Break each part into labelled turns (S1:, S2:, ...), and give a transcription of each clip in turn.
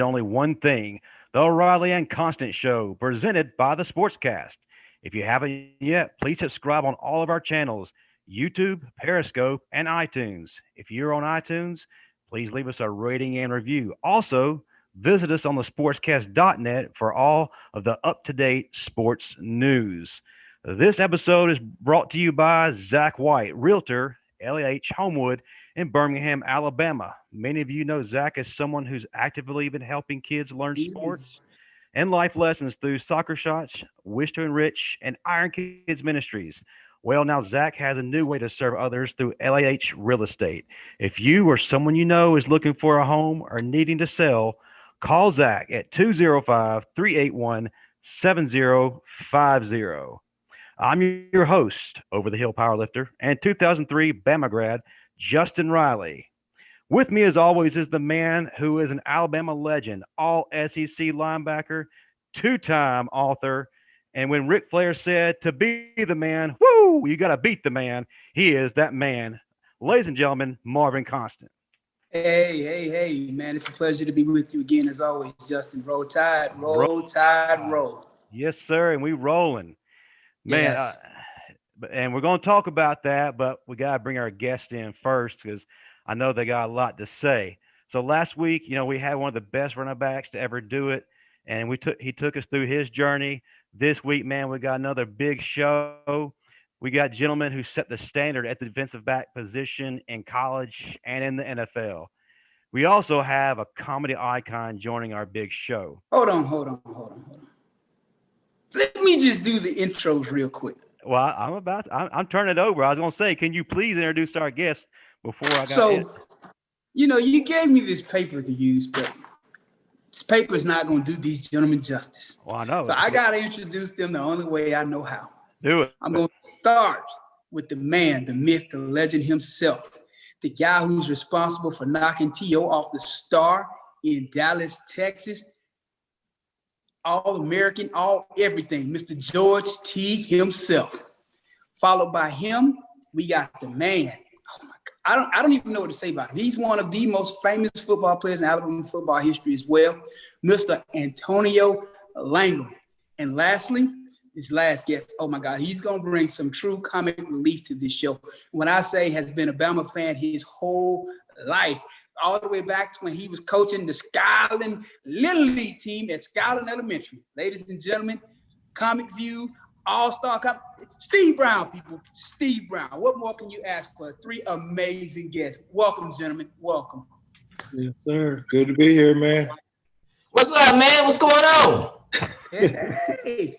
S1: only one thing: the O'Reilly and Constant Show, presented by the Sportscast. If you haven't yet, please subscribe on all of our channels: YouTube, Periscope, and iTunes. If you're on iTunes, please leave us a rating and review. Also, visit us on the sportscast.net for all of the up to date sports news. This episode is brought to you by Zach White, Realtor, LAH Homewood in Birmingham, Alabama. Many of you know Zach as someone who's actively been helping kids learn sports and life lessons through Soccer Shots, Wish to Enrich, and Iron Kids Ministries. Well, now Zach has a new way to serve others through LAH Real Estate. If you or someone you know is looking for a home or needing to sell, call Zach at 205 381 7050. I'm your host, Over the Hill Powerlifter, and 2003 Bama grad, Justin Riley. With me, as always, is the man who is an Alabama legend, all SEC linebacker, two-time author. And when Ric Flair said to be the man, woo, you got to beat the man, he is that man. Ladies and gentlemen, Marvin Constant.
S2: Hey, man. It's a pleasure to be with you again, as always, Justin. Roll Tide,
S1: Roll.
S2: roll Tide, roll.
S1: Yes, sir, and we rolling. Man,
S2: Yes.
S1: and we're going to talk about that, but we got to bring our guest in first because I know they got a lot to say. So last week, we had one of the best running backs to ever do it, and he took us through his journey. This week, man, we got another big show. We got gentlemen who set the standard at the defensive back position in college and in the NFL. We also have a comedy icon joining our big show.
S2: Hold on. Let me just do the intros real quick.
S1: Well, I'm turning it over. I was going to say, can you please introduce our guest before I got
S2: So, you gave me this paper to use, but this paper is not going to do these gentlemen justice.
S1: Well, I know.
S2: So I got to introduce them the only way I know how.
S1: Do it.
S2: I'm going to start with the man, the myth, the legend himself, the guy who's responsible for knocking T.O. off the star in Dallas, Texas. All-American, all everything, Mr. George Teague himself. Followed by him, we got the man. Oh my God. I don't even know what to say about him. He's one of the most famous football players in Alabama football history as well, Mr. Antonio Langham. And lastly, this last guest, oh my God, he's going to bring some true comic relief to this show. When I say has been a Bama fan his whole life, all the way back to when he was coaching the Skyland Little League team at Skyland Elementary. Ladies and gentlemen, Comic View, All-Star, Steve Brown, people. Steve Brown. What more can you ask for? Three amazing guests. Welcome, gentlemen. Welcome.
S3: Yes, sir. Good to be here, man.
S4: What's up, man? What's going on?
S2: Hey.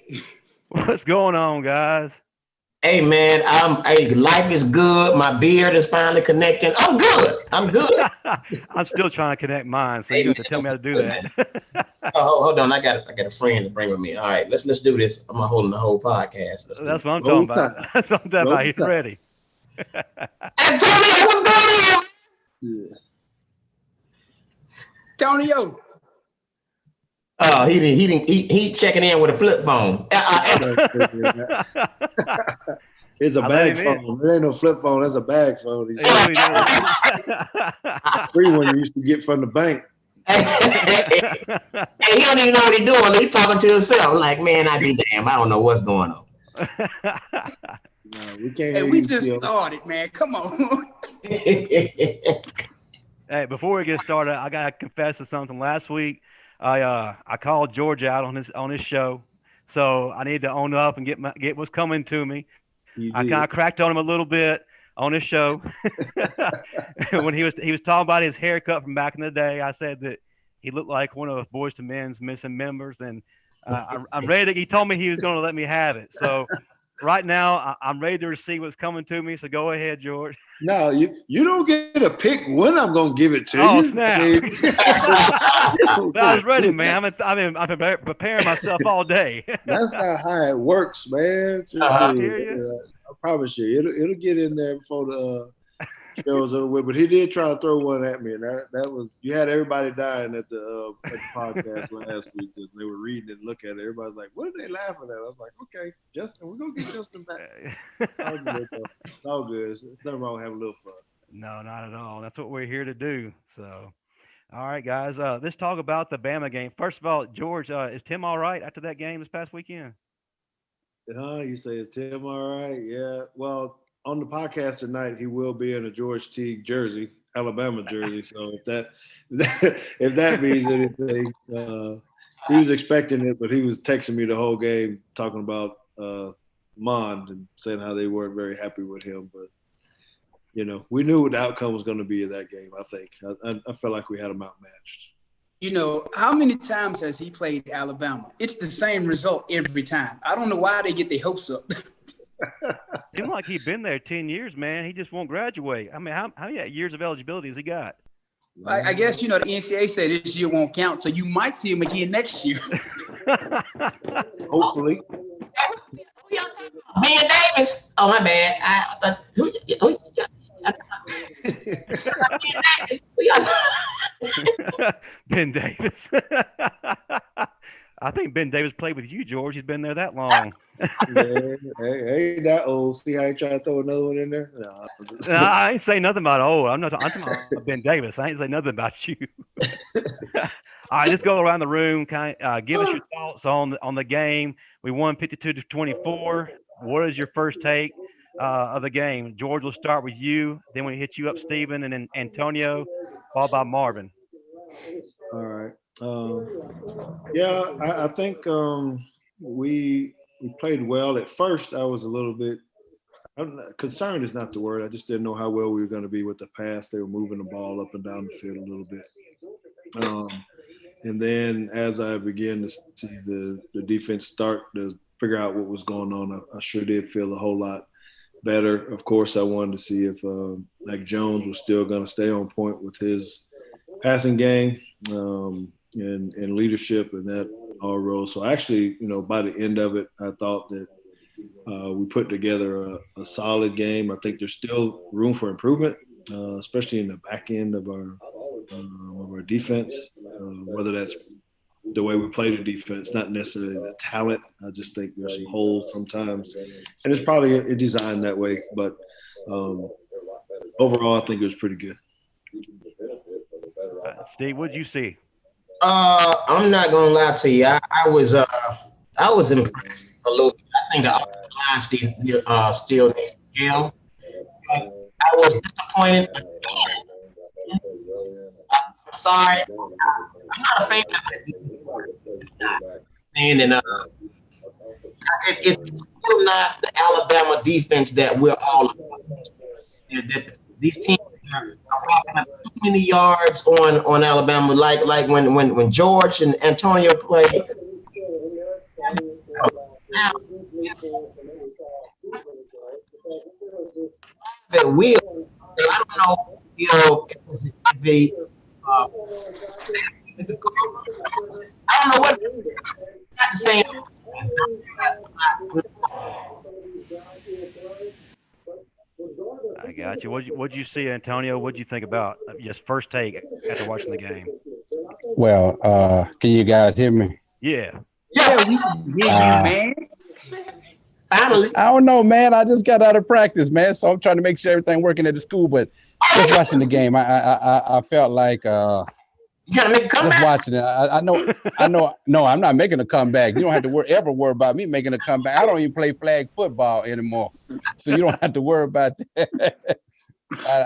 S1: What's going on, guys?
S4: Hey, man. Life is good. My beard is finally connecting. I'm good.
S1: I'm still trying to connect mine, so you have to tell me how to do that.
S4: Hold on. I got a friend to bring with me. All right, let's do this. I'm holding the whole podcast.
S1: That's what I'm talking about. That's what I'm talking about. He's ready.
S4: Antonio, what's going on?
S3: Yeah.
S2: Antonio.
S4: Oh, he checking in with a flip phone.
S3: It's a bag phone. It ain't no flip phone. That's a bag phone. Free one you used to get from the bank.
S4: Hey, he don't even know what he's doing. He's talking to himself. Like, man, I be damn. I don't know what's going on.
S3: No, we can't.
S2: Hey, we just started, man. Come on.
S1: Hey, before we get started, I gotta confess to something. Last week, I called George out on his show, so I need to own up and get what's coming to me. I kind of cracked on him a little bit on his show when he was talking about his haircut from back in the day. I said that he looked like one of Boys to Men's missing members, and I'm ready. He told me he was going to let me have it. So right now, I'm ready to receive what's coming to me. So go ahead, George.
S3: No, you don't get a pick when I'm going to give it to you.
S1: Oh, snap. I was ready, man. I've been preparing myself all day.
S3: That's not how it works, man.
S1: I hear you.
S3: I promise you, it'll get in there before the show's over with. But he did try to throw one at me, and that was you had everybody dying at the podcast last week because they were reading it and looking at it. Everybody's like, "What are they laughing at?" I was like, "Okay, Justin, we're gonna get Justin back." It's all good. It's nothing wrong with having a little fun.
S1: No, not at all. That's what we're here to do. So, All right, guys. Let's talk about the Bama game. First of all, George, is Tim all right after that game this past weekend?
S3: You say is Tim all right? Yeah. Well, on the podcast tonight, he will be in a George Teague jersey, Alabama jersey. So if that means anything, he was expecting it, but he was texting me the whole game talking about Mond and saying how they weren't very happy with him. But we knew what the outcome was going to be of that game. I think I felt like we had them outmatched.
S2: How many times has he played Alabama? It's the same result every time. I don't know why they get their hopes up.
S1: Seemed like he'd been there 10 years, man. He just won't graduate. I mean, how many years of eligibility has he got?
S2: I guess, the NCAA said this year won't count, so you might see him again next year.
S3: Hopefully.
S4: Ben Davis. Oh, my bad.
S1: Ben Davis. I think Ben Davis played with you, George. He's been there that long.
S3: Yeah, ain't that old. See how he tried to throw another one in there?
S1: No, I ain't say nothing about I'm talking about Ben Davis. I ain't say nothing about you. All right, let's go around the room. Give us your thoughts on the game. We won 52-24. What is your first take of the game? George, we'll start with you. Then we hit you up, Stephen, and then Antonio, followed by Marvin.
S3: All right. I think we played well. At first, I was a little bit concerned. Is not the word. I just didn't know how well we were going to be with the pass. They were moving the ball up and down the field a little bit. And then as I began to see the defense start to figure out what was going on, I sure did feel a whole lot better. Of course, I wanted to see if Mac Jones was still going to stay on point with his passing game and leadership, and that all rose. So actually, by the end of it, I thought that we put together a solid game. I think there's still room for improvement, especially in the back end of our defense, whether that's the way we play the defense, not necessarily the talent. I just think there's some holes sometimes, and it's probably designed that way. But overall, I think it was pretty good.
S1: Steve, what did you see?
S4: I'm not gonna lie to you. I was impressed a little bit. I think the offensive line still needs to gel. I was disappointed. I'm sorry. I'm not a fan of it. And it's still not the Alabama defense that we're all about. These teams are racking up too many yards on Alabama, like when George and Antonio played. That will. I don't know, if they I don't know what not the same.
S1: I got you. What'd you see, Antonio? What'd you think about just first take after watching the game?
S5: Well, can you guys hear me?
S1: Yeah.
S2: Yeah, we can hear you, man.
S4: Finally.
S5: I don't know, man. I just got out of practice, man. So I'm trying to make sure everything working at the school. But just watching the game, I felt like
S4: you trying to make a comeback?
S5: just watching it. I know. No, I'm not making a comeback. You don't have to ever worry about me making a comeback. I don't even play flag football anymore, so you don't have to worry about that.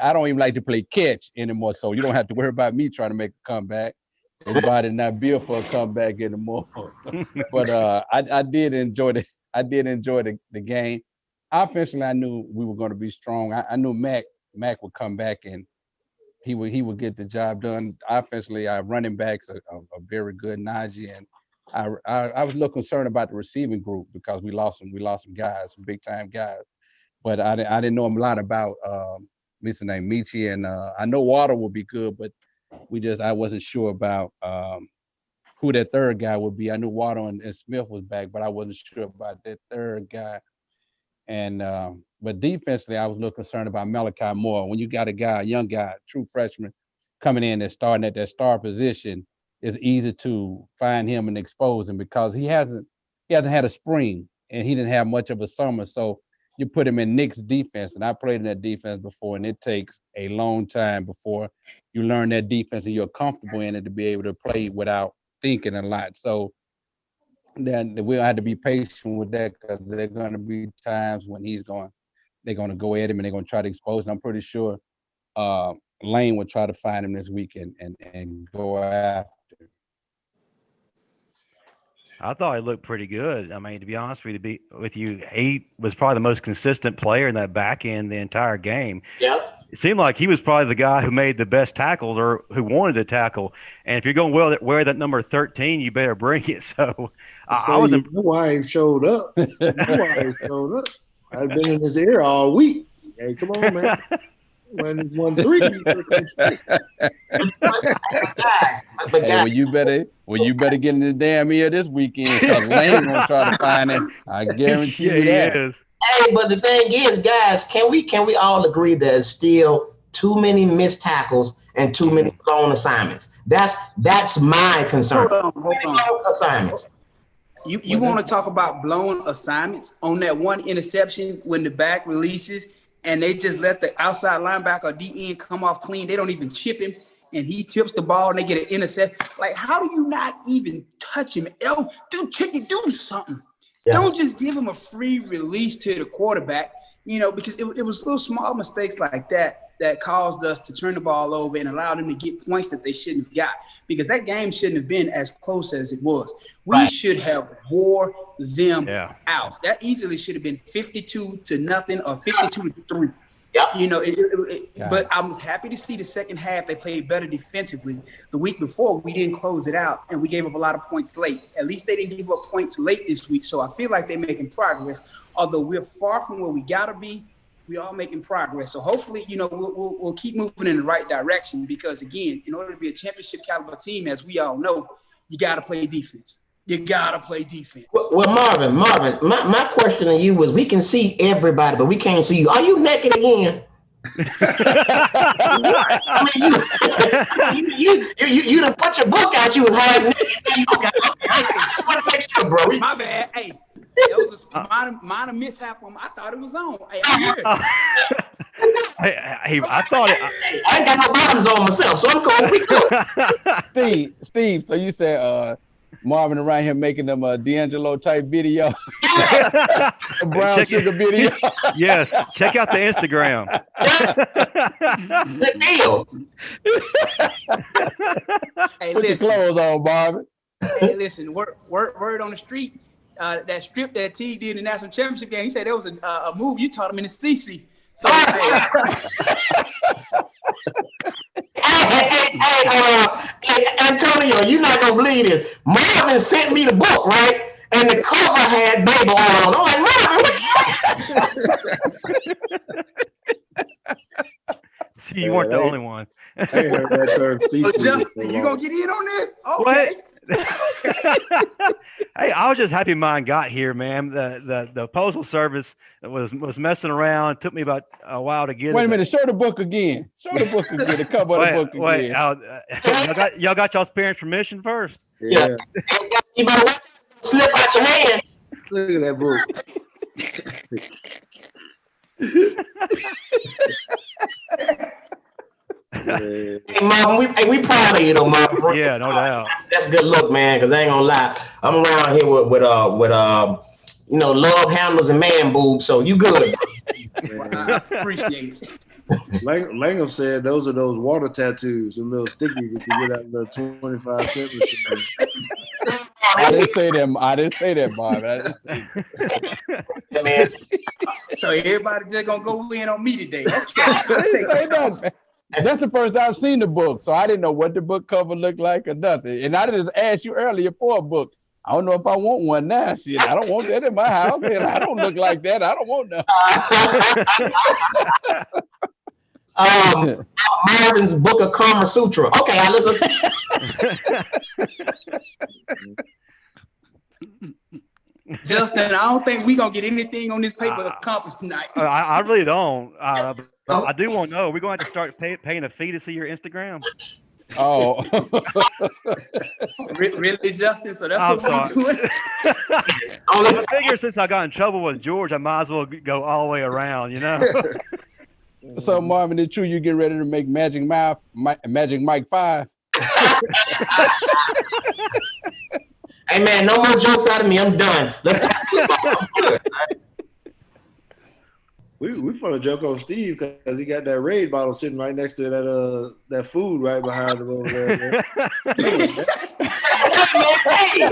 S5: I don't even like to play catch anymore, so you don't have to worry about me trying to make a comeback. Everybody not built for a comeback anymore. But I did enjoy the game. Offensively, I knew we were going to be strong. I knew Mac would come back and he would get the job done. Offensively, our running backs are very good, Najee, and I was a little concerned about the receiving group because we lost some guys, some big time guys. But I didn't know a lot about what's his name, Michi, and I know Water will be good, but I wasn't sure about who that third guy would be. I knew Water and Smith was back, but I wasn't sure about that third guy. And but defensively, I was a little concerned about Malachi Moore. When you got a young guy, true freshman, coming in and starting at that star position, it's easy to find him and expose him because he hasn't had a spring and he didn't have much of a summer. So you put him in Nick's defense, and I played in that defense before, and it takes a long time before you learn that defense and you're comfortable in it to be able to play without thinking a lot. So then we'll have to be patient with that because there are going to be times when they're going to go at him and they're going to try to expose him. I'm pretty sure Lane will try to find him this week and go after.
S1: I thought he looked pretty good. I mean, to be honest with you, he was probably the most consistent player in that back end the entire game.
S4: Yeah.
S1: It seemed like he was probably the guy who made the best tackles or who wanted to tackle. And if you're going to wear that number 13, you better bring it. So I was.
S3: You know why he showed up? You know why he showed up? I've been in his ear all week. Hey, come on, man. When he's 1-3.
S5: Hey, well, you better get in the damn ear this weekend because Lane gonna try to find it. I guarantee you that.
S1: He is.
S4: Hey, but the thing is, guys, can we all agree there's still too many missed tackles and too many blown assignments? That's my concern.
S2: Hold on.
S4: Assignments.
S2: You want to talk about blown assignments on that one interception when the back releases and they just let the outside linebacker or DN come off clean. They don't even chip him and he tips the ball and they get an intercept. Like, how do you not even touch him? Oh, dude, can you do something? Yeah. Don't just give him a free release to the quarterback, because it was little small mistakes like that caused us to turn the ball over and allow them to get points that they shouldn't have got, because that game shouldn't have been as close as it was. We should have wore them out. That easily should have been 52-0 or 52-3. Yep. But I was happy to see the second half they played better defensively. The week before, we didn't close it out, and we gave up a lot of points late. At least they didn't give up points late this week, so I feel like they're making progress. Although we're far from where we got to be, we are making progress. So hopefully, we'll keep moving in the right direction because, again, in order to be a championship caliber team, as we all know, you got to play defense. You got to play defense.
S4: Well, Marvin, my question to you was, we can see everybody, but we can't see you. Are you naked again? I mean, you done put your book out. You was hiding naked. Okay. I just want to make sure, bro.
S2: My bad. Hey, that was a minor mishap. I thought it was on. Hey, I'm here.
S1: I thought it.
S4: I ain't got no bottoms on myself, so I'm cool. We good.
S5: Steve. So you said Marvin around here making them D'Angelo type video, brown sugar video.
S1: Yes, check out the Instagram.
S4: Good deal.
S2: Hey,
S5: Put your clothes on, Marvin.
S2: Hey, listen, word on the street. That strip that Teague did in the national championship game, he said that was a move you taught him in the CC. So,
S4: hey, Antonio, you're not gonna believe this. Marvin sent me the book, right? And the cover had baby oil on. I'm like, Marvin.
S1: See, you weren't the only one.
S3: I ain't heard that term.
S2: Justin, you gonna get in on this? Okay.
S1: Hey, I was just happy mine got here, man. The postal service was messing around. It took me about a while to get it.
S5: Wait a minute, show the book again. Show the book again. The cover of the book again.
S1: Y'all got y'all's parents' permission first?
S4: Yeah. You better slip out your hand.
S3: Look at that book.
S4: Hey, Marvin, we proud of you though, Marvin.
S1: Yeah, no doubt.
S4: That's good look, man. Because I ain't gonna lie, I'm around here with love handles and man boobs. So you good?
S2: I appreciate it.
S3: Langham said those are those water tattoos, the little stickies that you get out of the 25 cent machine.
S5: I didn't say that, Marvin.
S4: Man.
S2: So everybody just gonna go in on me today. Okay.
S5: That's the first I've seen the book, so I didn't know what the book cover looked like or nothing. And I just asked you earlier for a book. I don't know if I want one now. Shit, I don't want that in my house. And I don't look like that. I don't want that.
S4: Marvin's Book of Kama Sutra. Okay, I listen.
S2: Justin, I don't think we're gonna get anything on this paper accomplished tonight.
S1: I really don't. I do want to know. We're going to have to start paying a fee to see your Instagram.
S5: Oh,
S2: Really, Justin? So that's
S1: I'm
S2: what we're doing?
S1: I figure since I got in trouble with George, I might as well go all the way around, you know?
S5: so Marvin, it's true you get ready to make Magic Mike 5?
S4: Hey man, no more jokes out of me. I'm done. Let's talk football. I'm good.
S3: We put a joke on Steve because he got that Raid bottle sitting right next to that food right behind him over there. Man.
S4: Hey,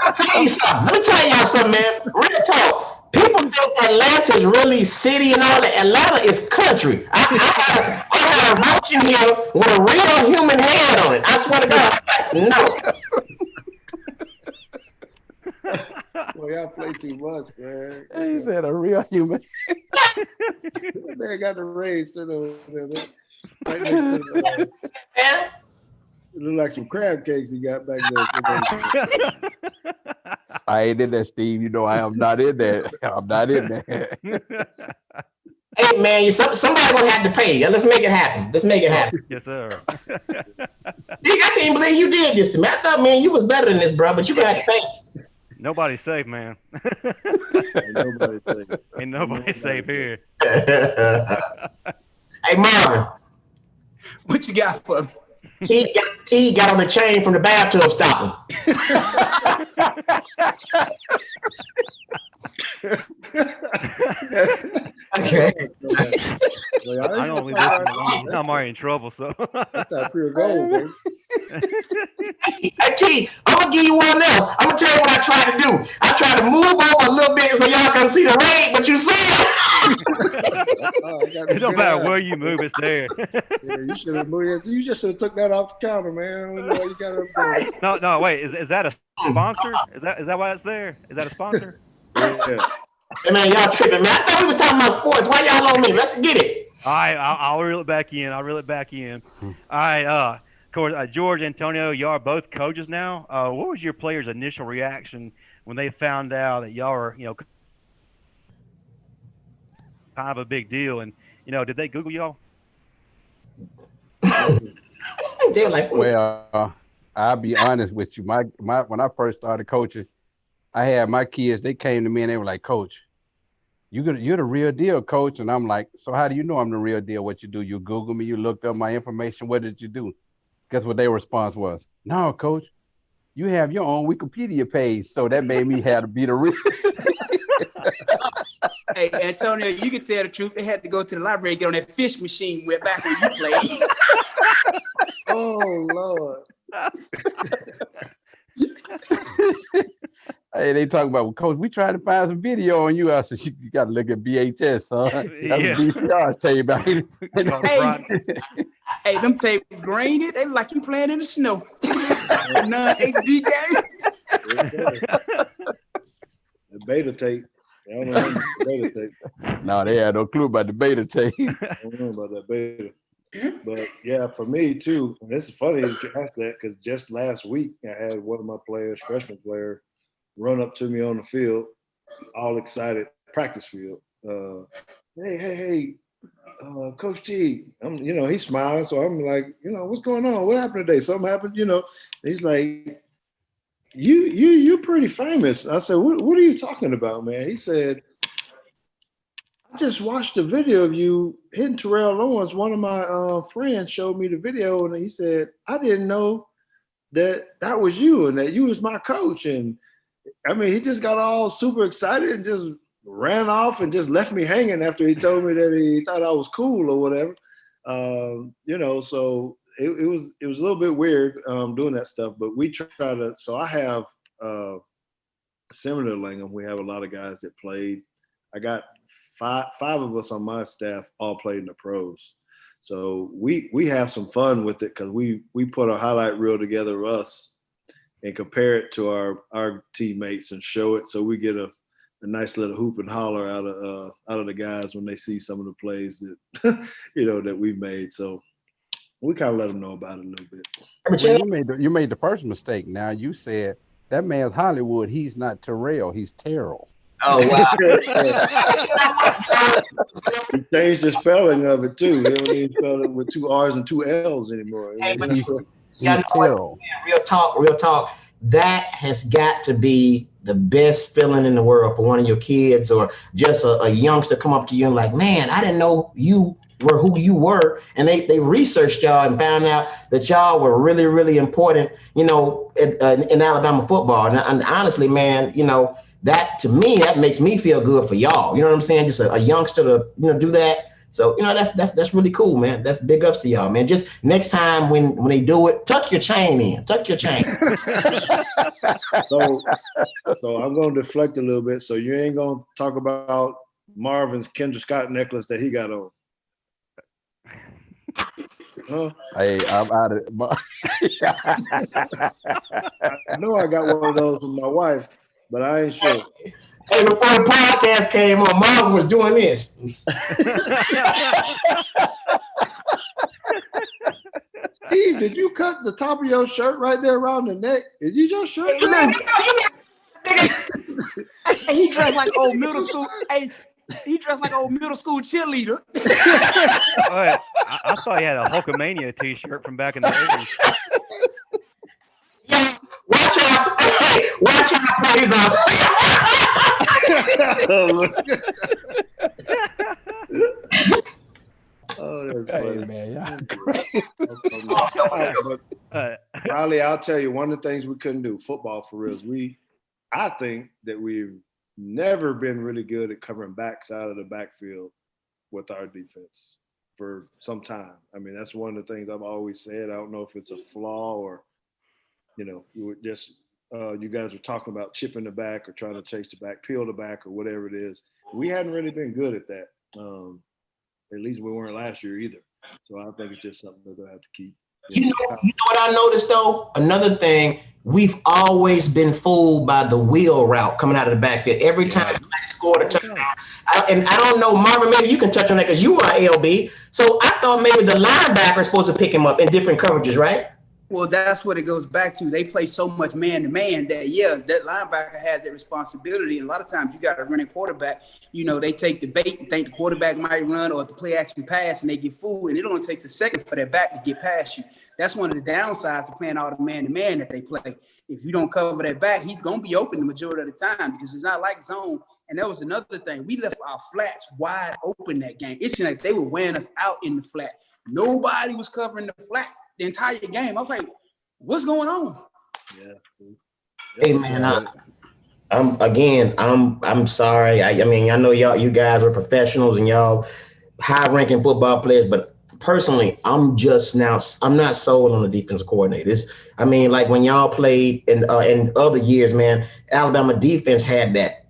S4: I'll tell you something. Let me tell y'all something, man. Real talk. People think Atlanta is really city and all that. Atlanta is country. I had a roach in here with a real human head on it. I swear to God. No.
S3: Well, y'all play too much, man.
S5: He said a real human.
S3: Man got the Raid sitting over there. Right next to the,
S4: Man.
S3: it look like some crab cakes he got back there.
S5: I ain't in there, Steve. You know I am not in there. I'm not in there.
S4: Hey man, somebody gonna have to pay. Let's make it happen. Let's make it happen.
S1: Yes, sir.
S4: Dick, I can't believe you did this to me. I thought, man, you was better than this, bro, but you gonna have to pay.
S1: Nobody's safe, man. Ain't nobody safe here.
S4: Hey Marvin,
S2: What you got for me?
S4: T got on the chain from the bathtub stopping. Okay.
S3: I
S1: I don't leave this alone. I'm already in trouble, so.
S3: That's that pure gold, man.
S4: Hey T, I'm gonna give you one else. I'm gonna tell you what I tried to do. I tried to move over a little bit so y'all can see the rain, but you see it.
S1: It don't matter where you move, it's there.
S3: Yeah, you should have moved. You just should have took that off the counter, man. I don't know why you got it up there.
S1: No, wait. Is that a sponsor? Is that why it's there? Is that a sponsor?
S3: Yeah.
S4: Hey man, y'all tripping, man. I thought we was talking about sports. Why y'all on me? Let's get it.
S1: All right, I'll reel it back in. All right, of course, George, Antonio, y'all are both coaches now. What was your players' initial reaction when they found out that y'all were, kind of a big deal? And, did they Google y'all?
S4: They're like,
S5: Well, I'll be honest with you. My when I first started coaching, I had my kids. They came to me and they were like, "Coach, you're the real deal, Coach." And I'm like, "So how do you know I'm the real deal? What you do? You Google me? You looked up my information? What did you do?" Guess what their response was? "No, Coach, you have your own Wikipedia page." So that made me have to be the real.
S2: Hey, Antonio, you can tell the truth. They had to go to the library and get on that fish machine where back when you played.
S3: Oh Lord.
S5: Hey, they talk about, well, Coach, we tried to find some video on you. I said, you got to look at VHS, son. That's what VCRs tell you about.
S2: Hey, them tape grainy. They like you playing in the snow. Non-HD games.
S3: The beta tape. I don't know about the beta tape.
S5: No, they had no clue about the beta tape.
S3: I don't know about that beta. But yeah, for me too, and this is funny that you asked that because just last week I had one of my players, freshman player, run up to me on the field, all excited, practice field. Hey, Coach T. He's smiling, so I'm like, what's going on? What happened today? Something happened, He's like, you're pretty famous. I said, what are you talking about, man? He said, I just watched a video of you hitting Terrell Lawrence. One of my friends showed me the video, and he said, I didn't know that was you and that you was my coach. And I mean, he just got all super excited and just ran off and just left me hanging after he told me that he thought I was cool or whatever. So it was a little bit weird doing that stuff, but we try to. So I have similar to Langham. We have a lot of guys that played. I got five of us on my staff all played in the pros. So we have some fun with it because we put a highlight reel together of us and compare it to our teammates and show it. So we get a nice little hoop and holler out of the guys when they see some of the plays that that we've made. So we kind of let them know about it a little bit.
S5: Well, you made the first mistake. Now you said that man's Hollywood. He's not Terrell. He's Terrell.
S4: Oh wow!
S3: He changed the spelling of it too. He don't even spell it with 2 R's and 2 L's anymore.
S4: Hey, but Yeah,
S5: He's
S4: no,
S5: terrible.
S4: real talk, real talk. That has got to be the best feeling in the world for one of your kids or just a youngster come up to you and like, man, I didn't know you were who you were. And they researched y'all and found out that y'all were really, really important, in Alabama football. And honestly, man, that to me, that makes me feel good for y'all. You know what I'm saying? Just a youngster to, do that. So, that's really cool, man. That's big ups to y'all, man. Just next time when they do it, tuck your chain in. Tuck your chain.
S3: So I'm going to deflect a little bit. So you ain't going to talk about Marvin's Kendra Scott necklace that he got on. Huh?
S5: Hey, I'm out of
S3: I know I got one of those from my wife, but I ain't sure.
S4: Hey, before the podcast came on, Marvin was doing this.
S3: Steve, did you cut the top of your shirt right there around the neck? Is you your shirt?
S2: Hey, look. Hey, he dressed like old middle school. Hey, he dressed like old middle school cheerleader.
S1: I thought he had a Hulkamania T-shirt from back in the 80s.
S4: Yeah, watch out, praise
S3: Oh, that's
S5: Hey,
S3: funny.
S5: man, y'all
S3: Riley, I'll tell you, one of the things we couldn't do, football for real, I think that we've never been really good at covering backs out of the backfield with our defense for some time. I mean, that's one of the things I've always said. I don't know if it's a flaw or, you were just you guys were talking about chipping the back or trying to chase the back, peel the back or whatever it is. We hadn't really been good at that. At least we weren't last year either. So I think it's just something they're going to have to keep.
S4: You know what I noticed though? Another thing, we've always been fooled by the wheel route coming out of the backfield. Every time somebody scored a touchdown. And I don't know, Marvin, maybe you can touch on that because you were an LB. So I thought maybe the linebacker is supposed to pick him up in different coverages, right?
S2: Well, that's what it goes back to. They play so much man-to-man that, that linebacker has that responsibility. And a lot of times you got a running quarterback, they take the bait and think the quarterback might run or the play action pass and they get fooled. And it only takes a second for that back to get past you. That's one of the downsides of playing all the man-to-man that they play. If you don't cover that back, he's going to be open the majority of the time because it's not like zone. And that was another thing. We left our flats wide open that game. It's like they were wearing us out in the flat. Nobody was covering the flat the entire game. I was like, what's going on?
S3: Yeah.
S4: Hey man, I'm sorry. I mean, I know you guys are professionals and y'all high-ranking football players, but personally, I'm not sold on the defensive coordinator. Like when y'all played in other years, man, Alabama defense had that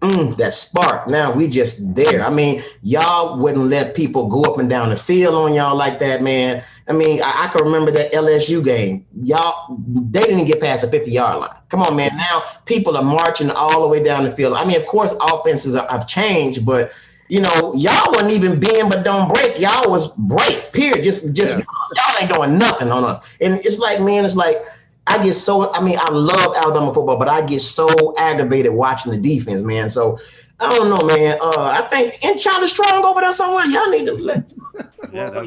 S4: spark. Now we just there. I mean, y'all wouldn't let people go up and down the field on y'all like that, man. I mean, I can remember that LSU game. They didn't get past the 50-yard line. Come on, man. Now people are marching all the way down the field. I mean, of course, offenses have changed, but y'all wasn't even bend but don't break. Y'all was break, period. Y'all ain't doing nothing on us. And it's like, man, I get so, I love Alabama football, but I get so aggravated watching the defense, man. So I don't know, man. I think in Charlie Strong over there somewhere, y'all need to let.
S2: Well,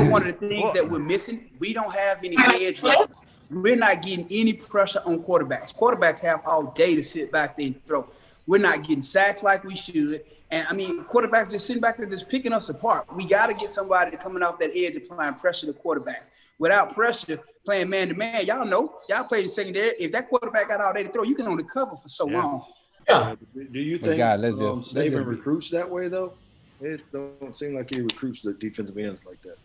S2: one of the things that we're missing, we don't have any edge rushers. We're not getting any pressure on quarterbacks. Quarterbacks have all day to sit back there and throw. We're not getting sacks like we should. And quarterbacks just sitting back there just picking us apart. We got to get somebody coming off that edge applying pressure to quarterbacks. Without pressure, playing man-to-man, y'all play the secondary. If that quarterback got all day to throw, you can only cover for so long.
S4: Yeah.
S3: Do you think Saban recruits that way, though? It don't seem like he recruits the defensive ends like that.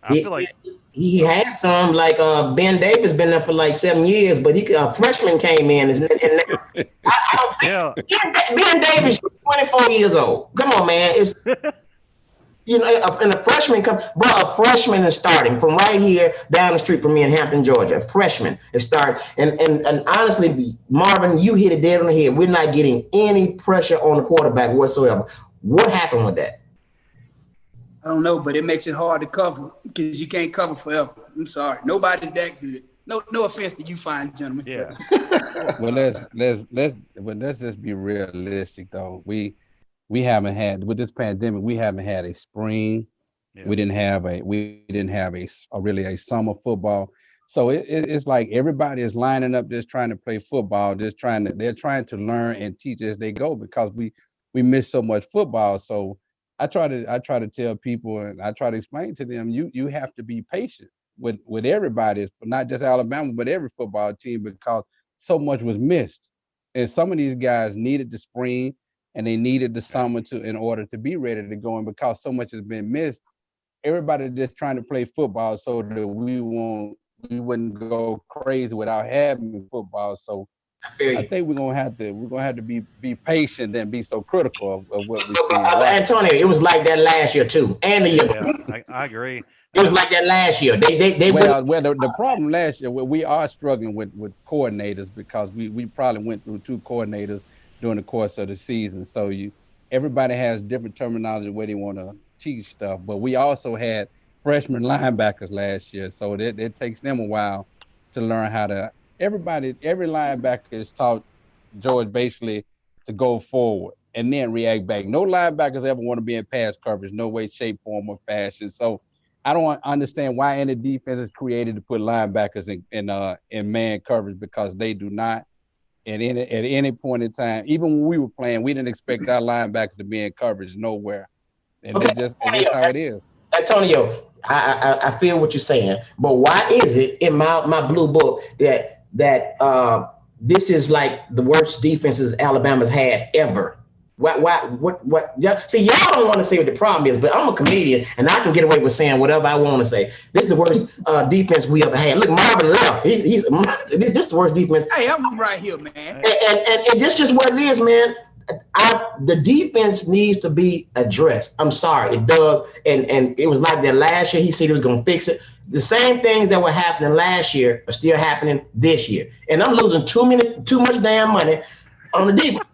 S1: I feel like
S4: he had some, like Ben Davis been there for like 7 years, but a freshman came in and I don't think Ben Davis is 24 years old. Come on, man. It's and a freshman a freshman is starting from right here down the street from me in Hampton, Georgia. A freshman is starting. And honestly, Marvin, you hit it dead on the head. We're not getting any pressure on the quarterback whatsoever. What happened with that?
S2: I don't know, but it makes it hard to cover because you can't cover forever. I'm sorry. Nobody's that good. No offense to you fine gentlemen.
S1: Yeah.
S5: Well, let's just be realistic though. We haven't had, with this pandemic, we haven't had a spring. Yeah. We didn't have a really a summer football. So it's like everybody is lining up, just trying to play football, they're trying to learn and teach as they go because we miss so much football. So I try to tell people and I try to explain to them, you have to be patient with everybody, but not just Alabama, but every football team because so much was missed. And some of these guys needed the spring and they needed the summer to in order to be ready to go. And because so much has been missed, everybody just trying to play football so that we wouldn't go crazy without having football. So
S4: I feel
S5: I
S4: you.
S5: think we're gonna have to be patient and be so critical of what we see and watch.
S4: Antonio, it was like that last year too, and the year
S1: Yeah,
S4: before.
S1: I agree.
S4: It was like that last year. They went.
S5: Well, the problem last year, we are struggling with coordinators because we probably went through two coordinators during the course of the season. So everybody has different terminology where they want to teach stuff. But we also had freshman linebackers last year, so it takes them a while to learn how to. Every linebacker is taught George basically to go forward and then react back. No linebackers ever want to be in pass coverage, no way, shape, form, or fashion. So I don't understand why any defense is created to put linebackers in man coverage because they do not at any point in time. Even when we were playing, we didn't expect our linebackers to be in coverage nowhere, and
S4: Okay,
S5: it's just how it is.
S4: Antonio, I feel what you're saying, but why is it in my blue book that this is like the worst defenses Alabama's had ever? What? Yeah, see, y'all don't want to say what the problem is, but I'm a comedian and I can get away with saying whatever I want to say. This is the worst defense we ever had. Look, Marvin left. This is the worst defense,
S2: Hey, I'm right here, man.
S4: and this just what it is, man. The defense needs to be addressed. I'm sorry, it does, and it was like that last year. He said he was going to fix it. The same things that were happening last year are still happening this year, and I'm losing too much damn money on the defense.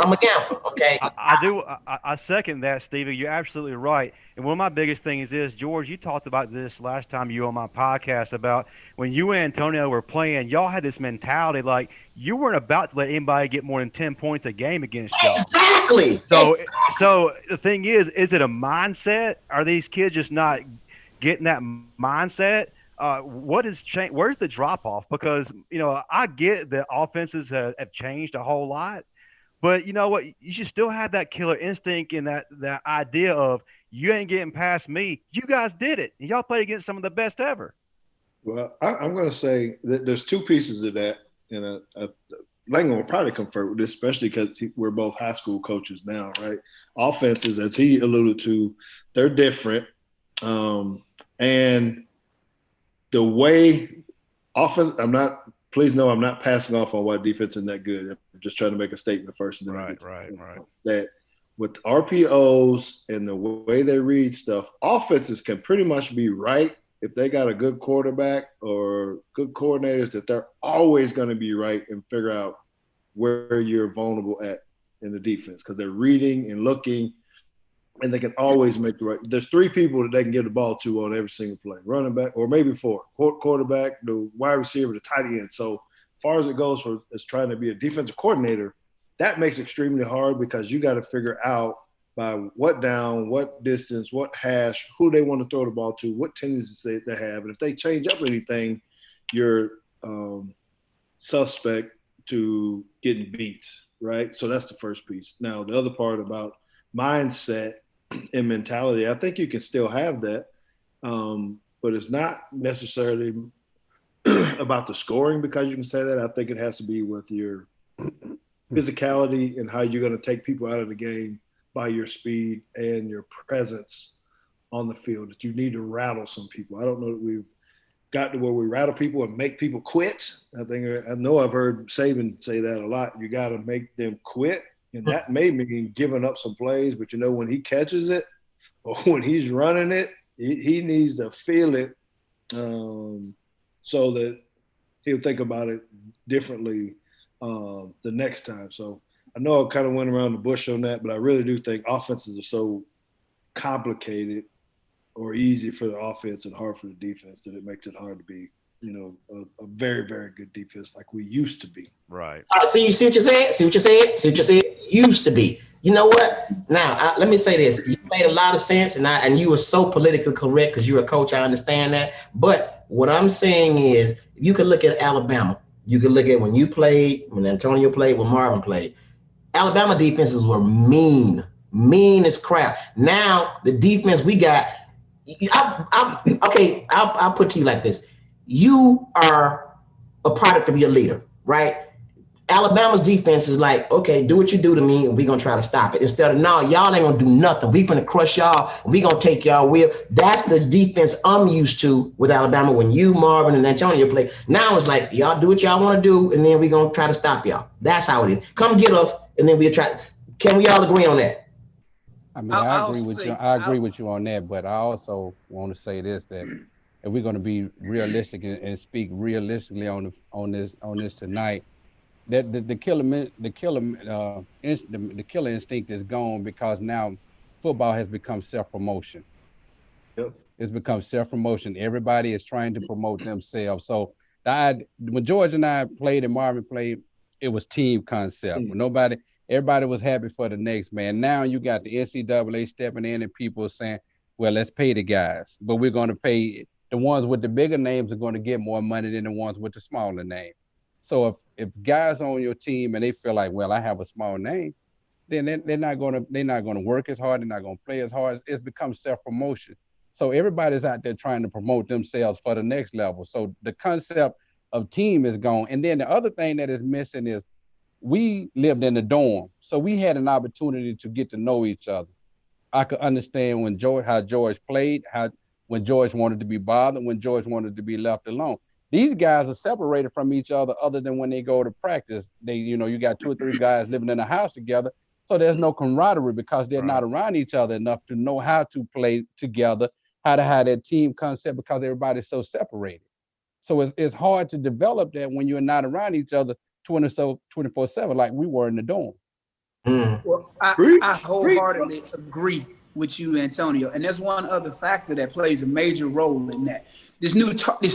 S4: I'm a gambler, okay?
S1: I do. I second that, Stevie. You're absolutely right. And one of my biggest things is, George, you talked about this last time you were on my podcast about when you and Antonio were playing, y'all had this mentality like you weren't about to let anybody get more than 10 points a game against y'all.
S4: Exactly.
S1: So the thing is it a mindset? Are these kids just not getting that mindset? What has changed? Where's the drop off? Because, I get that offenses have changed a whole lot. But you know what? You should still have that killer instinct and that idea of you ain't getting past me. You guys did it. Y'all played against some of the best ever.
S3: Well, I'm going to say that there's two pieces of that, and Langham will probably confer with this, especially because we're both high school coaches now, right? Offenses, as he alluded to, they're different, and the way offense. Please know I'm not passing off on why defense isn't that good. I'm just trying to make a statement first. And then
S1: Right.
S3: That with RPOs and the way they read stuff, offenses can pretty much be right if they got a good quarterback or good coordinators, that they're always going to be right and figure out where you're vulnerable at in the defense because they're reading and looking, and they can always make the right. There's three people that they can get the ball to on every single play: running back, or maybe four: quarterback, the wide receiver, the tight end. So as far as it goes for as trying to be a defensive coordinator, that makes it extremely hard because you got to figure out by what down, what distance, what hash, who they want to throw the ball to, what tendencies they have, and if they change up anything, you're suspect to getting beat, right? So that's the first piece. Now the other part about mindset and mentality, I think you can still have that, but it's not necessarily about the scoring because you can say that. I think it has to be with your physicality and how you're going to take people out of the game by your speed and your presence on the field, that you need to rattle some people. I don't know that we've got to where we rattle people and make people quit. I know I've heard Saban say that a lot. You got to make them quit. And that may mean giving up some plays, but when he catches it or when he's running it, he needs to feel it so that he'll think about it differently the next time. So I know I kind of went around the bush on that, but I really do think offenses are so complicated or easy for the offense and hard for the defense that it makes it hard to be, a very, very good defense like we used to be.
S1: Right.
S4: See, you see what you said? Used to be. You know what? Now, let me say this. You made a lot of sense, and you were so politically correct because you're a coach. I understand that. But what I'm saying is, you could look at Alabama. You could look at when you played, when Antonio played, when Marvin played. Alabama defenses were mean as crap. Now the defense we got, I'll put to you like this: you are a product of your leader, right? Alabama's defense is like, okay, do what you do to me, and we're gonna try to stop it. Instead of, no, y'all ain't gonna do nothing. We gonna crush y'all, and we gonna take y'all wheel. That's the defense I'm used to with Alabama when you, Marvin, and Antonio play. Now it's like, y'all do what y'all want to do, and then we gonna try to stop y'all. That's how it is. Come get us, and then we'll try. Can we all agree on that?
S5: I mean, I agree with you. I agree with you on that, but I also want to say this, that if we're going to be realistic and speak realistically on this tonight, that the killer instinct is gone, because now football has become self-promotion.
S3: Yep.
S5: It's become self-promotion. Everybody is trying to promote themselves. So when George and I played and Marvin played, it was team concept. When everybody was happy for the next man. Now you got the NCAA stepping in and people saying, well, let's pay the guys, but we're going to pay the ones with the bigger names are going to get more money than the ones with the smaller name. So if guys on your team and they feel like, well, I have a small name, then they're not going to work as hard. They're not going to play as hard. It's become self-promotion. So everybody's out there trying to promote themselves for the next level. So the concept of team is gone. And then the other thing that is missing is, we lived in the dorm, so we had an opportunity to get to know each other. I could understand how George played, when George wanted to be bothered, when George wanted to be left alone. These guys are separated from each other than when they go to practice. You got 2 or 3 guys living in a house together, so there's no camaraderie because they're not around each other enough to know how to play together, how to have that team concept, because everybody's so separated. So it's hard to develop that when you're not around each other 24/7 like we were in the dorm.
S2: Well, I wholeheartedly agree with you, Antonio. And there's one other factor that plays a major role in that. This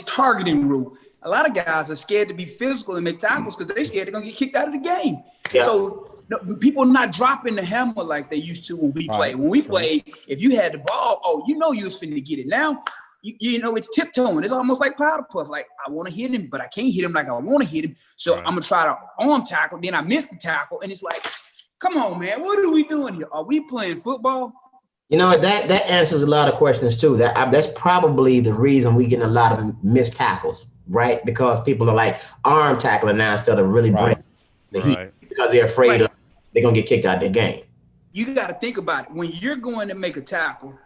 S2: targeting rule. A lot of guys are scared to be physical and make tackles because they're scared they're going to get kicked out of the game. Yeah. So people not dropping the hammer like they used to when we played. When we played, if you had the ball, you was finna get it. Now, it's tiptoeing. It's almost like powder puff. Like, I want to hit him, but I can't hit him like I want to hit him. So I'm going to try to arm tackle. Then I miss the tackle. And it's like, come on, man. What are we doing here? Are we playing football?
S4: That answers a lot of questions, too. That's probably the reason we getting a lot of missed tackles, right? Because people are like arm tackling now instead of really bringing the heat, because they're afraid they're going to get kicked out of their game.
S2: You got to think about it. When you're going to make a tackle,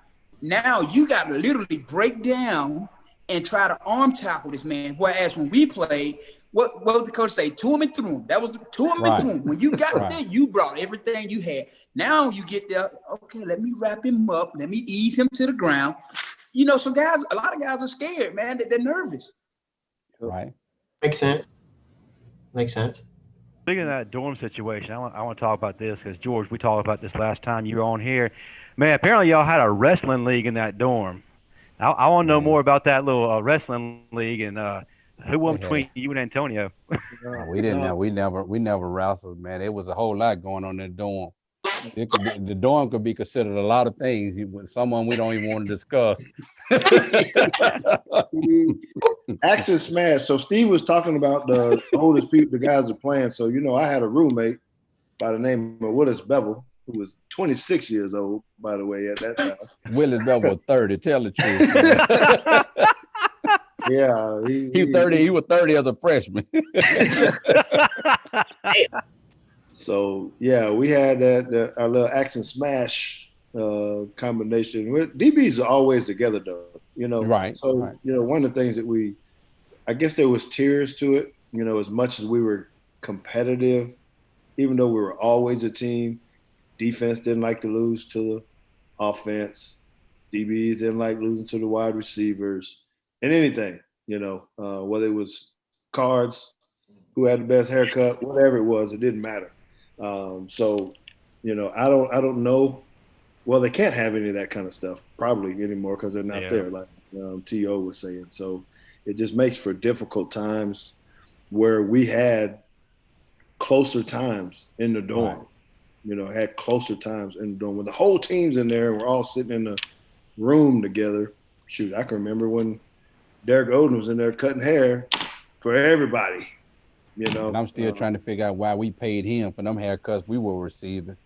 S2: now you got to literally break down and try to arm tackle this man. Whereas when we played, what would the coach say? To him and through him. That was the to him and through him. When you got there, you brought everything you had. Now you get there, okay, let me wrap him up. Let me ease him to the ground. So guys, a lot of guys are scared, man. They're nervous.
S5: Right.
S4: Makes sense.
S1: Speaking of that dorm situation, I want to talk about this because, George, we talked about this last time you were on here. Man, apparently y'all had a wrestling league in that dorm. I want to know more about that little wrestling league and who won between you and Antonio.
S5: We didn't. We never wrestled, man. It was a whole lot going on in the dorm. The dorm could be considered a lot of things. Someone we don't even want to discuss.
S3: Action smash. So Steve was talking about the oldest people, the guys are playing. So I had a roommate by the name of Willis Bevel, who was 26 years old, by the way, at that time.
S5: Willis Bevel was 30. Tell the truth.
S3: Yeah,
S5: he 30. He was 30 as a freshman.
S3: So yeah, we had our little action smash combination. DBs are always together, though.
S5: Right.
S3: So one of the things that I guess there was tiers to it. As much as we were competitive, even though we were always a team, defense didn't like to lose to the offense. DBs didn't like losing to the wide receivers, and anything. Whether it was cards, who had the best haircut, whatever it was, it didn't matter. So, I don't know. Well, they can't have any of that kind of stuff probably anymore because they're not there, like T.O. was saying. So it just makes for difficult times where we had closer times in the dorm. Had closer times in the dorm when the whole team's in there and we're all sitting in the room together. Shoot, I can remember when Derek Odom's in there cutting hair for everybody. You know,
S5: And I'm still trying to figure out why we paid him for them haircuts we were receiving.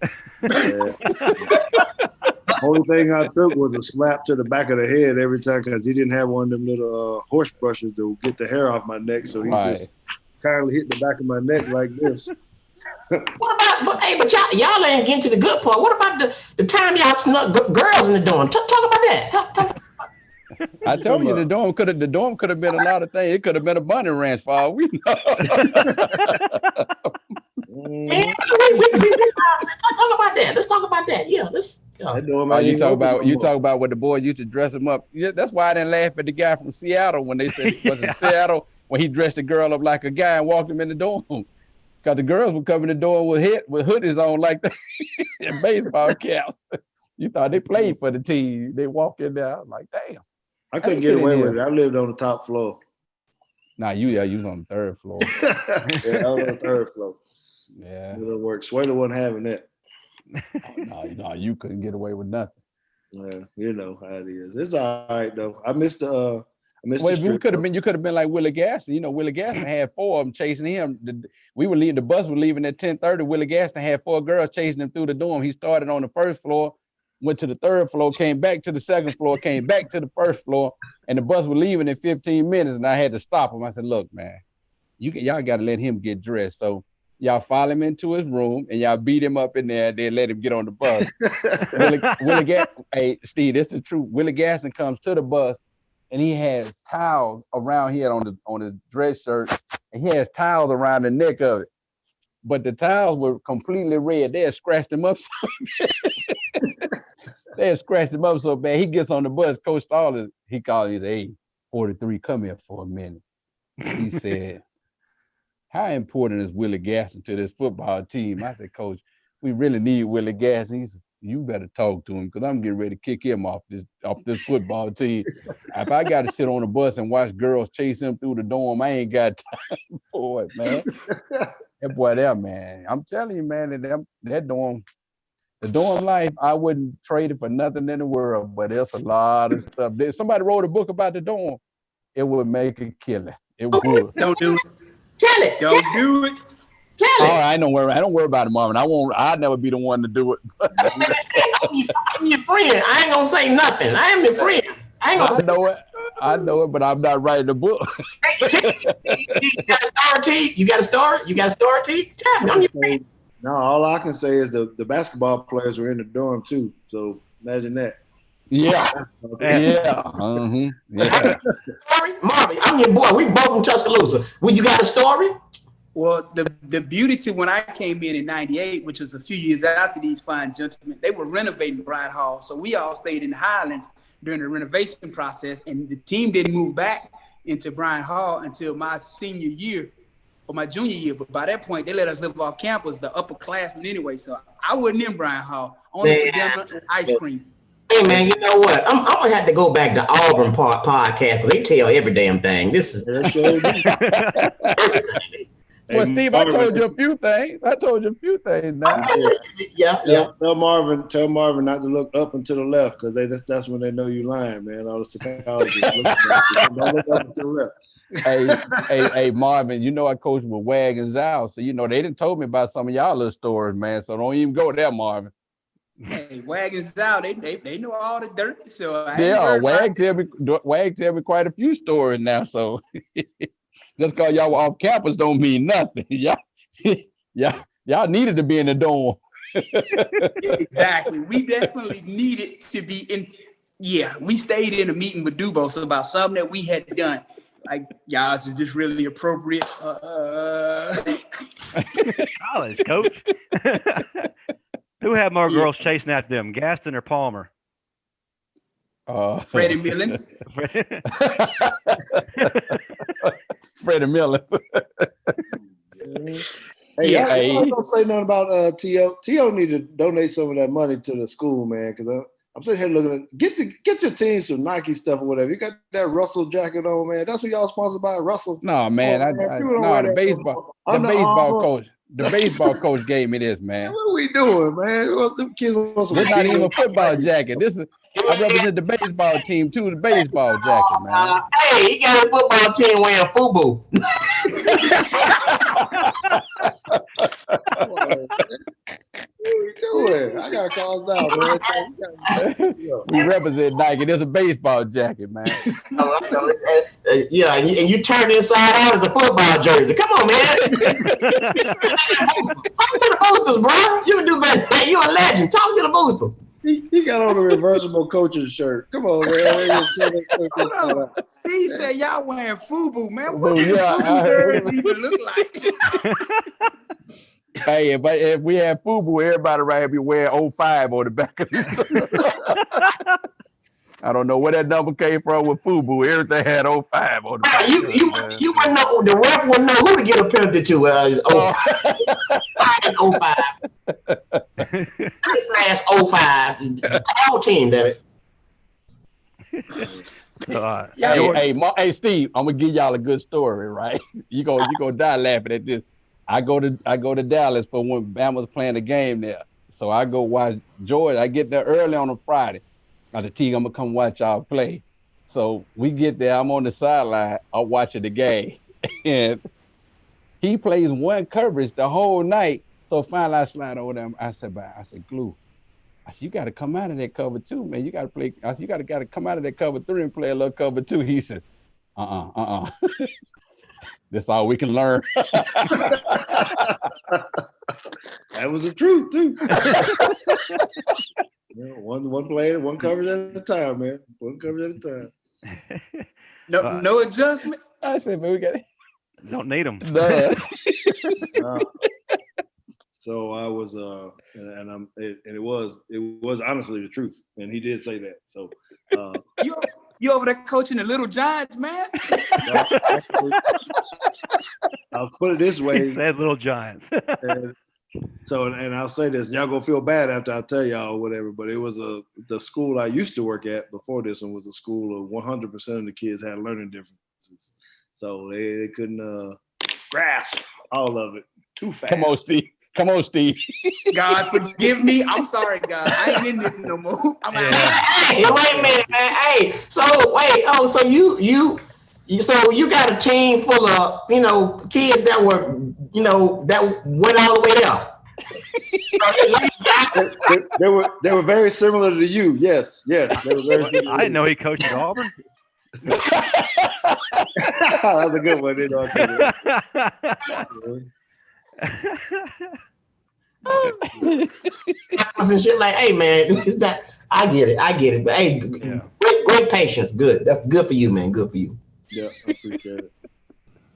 S3: Only thing I took was a slap to the back of the head every time because he didn't have one of them little horse brushes to get the hair off my neck. So he just kindly hit the back of my neck like this.
S4: What about, but y'all ain't getting to the good part. What about the time y'all snuck girls in the dorm? Talk about that.
S5: I told you the dorm could have been a lot of things. It could have been a bunny ranch for all we know.
S4: Yeah, talk about that. Let's talk about that. Yeah, let's.
S5: You talk about what the boys used to dress him up. Yeah, that's why I didn't laugh at the guy from Seattle when they said it was in Seattle when he dressed the girl up like a guy and walked him in the dorm. Because the girls would come in the door with hoodies on like that and baseball caps. You thought they played for the team. They walk in there. I'm like, damn.
S3: I couldn't get away with it. I lived on the top floor.
S5: Nah, you was on the third floor.
S3: Yeah, I was on the third floor.
S5: Yeah.
S3: It didn't work. Swayler wasn't having that.
S5: No, you couldn't get away with nothing.
S3: Yeah, you know how it is. It's all right though. I missed the
S5: you could have been like Willie Gaston. You know, Willie Gaston had 4 of them chasing him. The bus was leaving at 10:30. Willie Gaston had 4 girls chasing him through the dorm. He started on the first floor, went to the third floor, came back to the second floor, came back to the first floor, and the bus was leaving in 15 minutes. And I had to stop him. I said, "Look, man, y'all got to let him get dressed." So y'all follow him into his room and y'all beat him up in there and then let him get on the bus. Willie Gaston, hey, Steve, this is the truth. Willie Gaston comes to the bus and he has towels around here on the dress shirt, and he has towels around the neck of it. But the towels were completely red. They had scratched him up so bad. He gets on the bus. Coach Starler, he called me, he said, "Hey, 43, come here for a minute." He said, "How important is Willie Gaston to this football team?" I said, "Coach, we really need Willie Gaston." He said, "You better talk to him because I'm getting ready to kick him off this football team. If I got to sit on the bus and watch girls chase him through the dorm, I ain't got time for it, man." That boy there, man. I'm telling you, man, that dorm, the dorm life, I wouldn't trade it for nothing in the world, but there's a lot of stuff. If somebody wrote a book about the dorm, it would make a killing. It would.
S2: Don't do it.
S4: Tell it.
S2: Don't do it.
S4: Tell it.
S5: All right, I don't worry about it, Marvin. I'd never be the one to do it.
S4: I'm your friend. I ain't gonna say nothing. I am your friend. I ain't gonna say
S5: know it. I know it, but I'm not writing a book.
S4: You got a story, T? You got a story? T? Tell me, I'm your friend.
S3: No, all I can say is the basketball players were in the dorm too. So imagine that.
S5: Yeah. Yeah. Mm-hmm. Yeah.
S4: Story? Marvin, I'm your boy. We both from Tuscaloosa. Well, you got a story?
S2: Well, the beauty to when I came in '98, which was a few years after these fine gentlemen, they were renovating Bryant Hall. So we all stayed in the Highlands during the renovation process, and the team didn't move back into Bryant Hall until my senior year or my junior year. But by that point, they let us live off campus, the upperclassmen anyway. So I wasn't in Bryant Hall, only for dinner and ice cream.
S4: Hey, man, you know what? I'm going to have to go back to Auburn podcast because they tell every damn thing. This is...
S5: Well, Steve, I told you a few things. Now.
S4: Yeah.
S3: Tell Marvin not to look up and to the left because that's when they know you lying, man. All the psychology. Don't look up and to the left.
S5: Hey, Marvin, you know I coached with Wagons out, so you know they didn't told me about some of y'all little stories, man. So don't even go there, Marvin.
S2: Hey, Wagons out. They know all the dirt. So
S5: Wag tell me quite a few stories now. So. Just because y'all were off campus don't mean nothing. Y'all needed to be in the dorm.
S2: Exactly. We definitely needed to be in. Yeah, we stayed in a meeting with Dubos about something that we had done. Like, y'all, is this really appropriate?
S1: College, coach. Who had more girls chasing after them, Gaston or Palmer?
S2: Freddie Millens.
S5: Freddie Miller.
S3: Hey, don't say nothing about T.O. T.O. need to donate some of that money to the school, man, because I'm I'm sitting here looking at get your team some Nike stuff or whatever. You got that Russell jacket on, man. That's what y'all sponsored by, Russell.
S5: No, man. The baseball coach gave me this, man.
S3: What are we doing, man?
S5: This not even a football jacket. I represent the baseball team too. The baseball jacket, man.
S4: Hey, he got a football team wearing FUBU.
S3: What are we doing? I gotta call us out, man.
S5: We represent Nike. There's a baseball jacket, man.
S4: Yeah, and you turn it inside out as a football jersey. Come on, man. Talk to the boosters, bro. You can do better. Hey, you're a legend. Talk to the boosters.
S3: He got on a reversible coach's shirt. Come on, man.
S2: Hold on. Steve said y'all wearing FUBU, man. What does FUBU jersey even look like?
S5: Hey, if we had FUBU, everybody right here be wearing 05 on the back of it. I don't know where that number came from with FUBU. Everything had 05 on the back.
S4: You wouldn't know, the ref wouldn't know who to get a penalty to. Is 05. 05. Slash 05. The whole team, damn it.
S5: Hey, Steve, I'm gonna give y'all a good story, right? You gonna die laughing at this. I go to Dallas for when Bama's playing the game there. So I go watch Georgia. I get there early on a Friday. I said, Teague, I'm gonna come watch y'all play. So we get there. I'm on the sideline. I'm watching the game, and he plays one coverage the whole night. So finally, I slide over there. I said, Glue. I said, you got to come out of that cover 2, man. You got to play. I said, you got to come out of that cover 3 and play a little cover 2. He said, That's all we can learn.
S3: That was the truth, too. One player, one coverage at a time, man. One coverage at a time.
S2: No adjustments.
S5: I said, man, we got it.
S1: Don't need them.
S3: So I was, it was honestly the truth, and he did say that. So
S2: you over there coaching the Little Giants, man?
S3: I'll put it this way.
S1: He said Little Giants.
S3: And I'll say this, y'all gonna feel bad after I tell y'all whatever, but it was the school I used to work at before this one was a school of 100% of the kids had learning differences, so they couldn't grasp all of it too fast.
S5: Come on, Steve.
S2: God, forgive me. I'm sorry, God. I ain't in this no more.
S4: Hey, wait a minute, man. Hey, so you got a team full of, kids that were, that went all the way there.
S3: They were very similar to you. Yes. They were very similar.
S1: I didn't know he coached at Auburn.
S3: That was a good one.
S4: And shit like, hey man, I get it. But hey, great patience. Good. That's good for you, man. Good for you.
S3: Yeah, I appreciate it.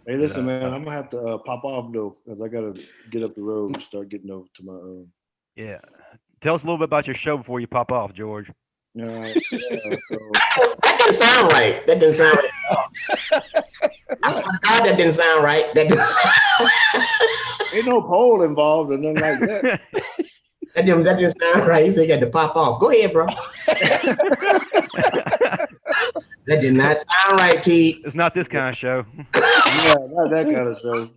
S3: Hey, listen, man, I'm gonna have to pop off though, because I gotta get up the road and start getting over to my
S1: Yeah. Tell us a little bit about your show before you pop off, George.
S3: So,
S4: that didn't sound right. I swear to God, that didn't sound right.
S3: Ain't no poll involved or nothing like that.
S4: That didn't sound right. You said you had to pop off. Go ahead, bro. That did not sound right, T.
S1: It's not this kind of show.
S3: Yeah, not that kind of show.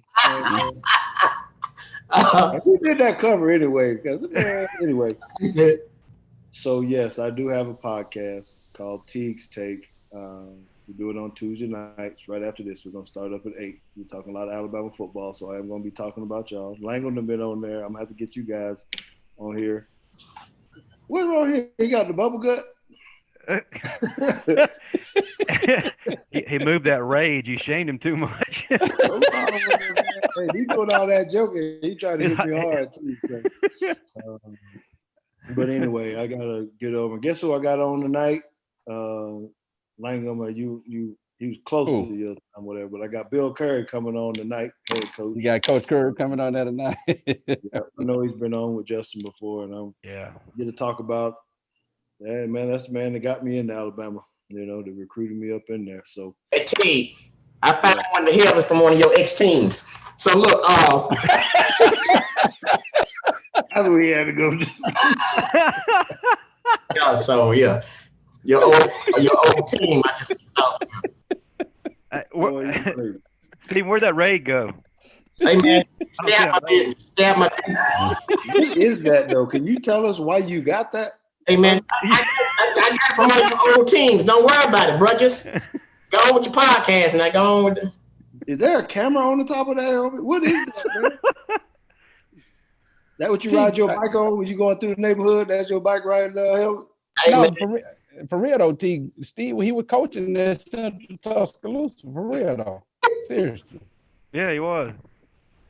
S3: We did that cover anyway. Anyway. So yes, I do have a podcast called Teague's Take. We do it on Tuesday nights. Right after this, we're gonna start up at 8. We're talking a lot of Alabama football, so I am gonna be talking about y'all. Langham have been on there. I'm gonna have to get you guys on here. What's wrong here? He got the bubble gut.
S1: he moved that rage. You shamed him too much.
S3: Hey, he doing all that joking. He tried to hit me hard too. So. But anyway, I gotta get over. Guess who I got on tonight? Langham, he was close to the other time, whatever. But I got Bill Curry coming on tonight, head coach.
S5: You got Coach Curry coming on there tonight.
S3: Yeah, I know he's been on with Justin before, and I'm get to talk about. Yeah, man, that's the man that got me into Alabama. They recruited me up in there. So,
S4: hey T, I found one of the heavens from one of your ex-teams. So look,
S3: that's what he had to go.
S4: So yeah, your old team. I just thought,
S1: Steve, where'd that raid go?
S4: hey man, stay out my business. Stay out my business.
S3: What is that though? Can you tell us why you got that?
S4: Hey man, I got it from all your old teams. Don't worry about it, bro. Just go on with your podcast and go on with the.
S3: Is there a camera on the top of that helmet? What is that, man? That what you ride your bike on when you going through the neighborhood? That's your bike riding helmet?
S4: Hey,
S5: No,
S4: man.
S5: for real though, Steve, he was coaching at Central Tuscaloosa. For real though, seriously.
S1: Yeah, he was.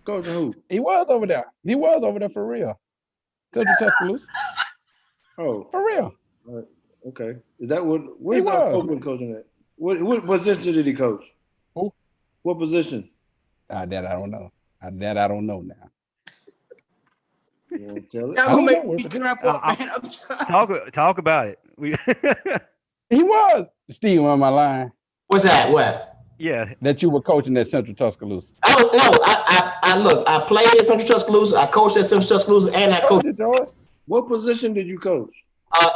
S3: Coaching who?
S5: He was over there. He was over there for real. Central Tuscaloosa.
S3: Oh,
S5: For real.
S3: okay. Is that what? Where's that coaching at? What position did he coach?
S5: Who?
S3: What position?
S5: That I don't know. That I don't know now.
S3: You want to tell it?
S2: Y'all gonna make me crap up, man.
S1: Talk about it.
S5: He was Steve on my line.
S4: What's that? What?
S1: Yeah.
S5: That you were coaching at Central Tuscaloosa.
S4: Oh no! I played at Central Tuscaloosa. I coached at Central Tuscaloosa, and I coached.
S3: What position did you coach?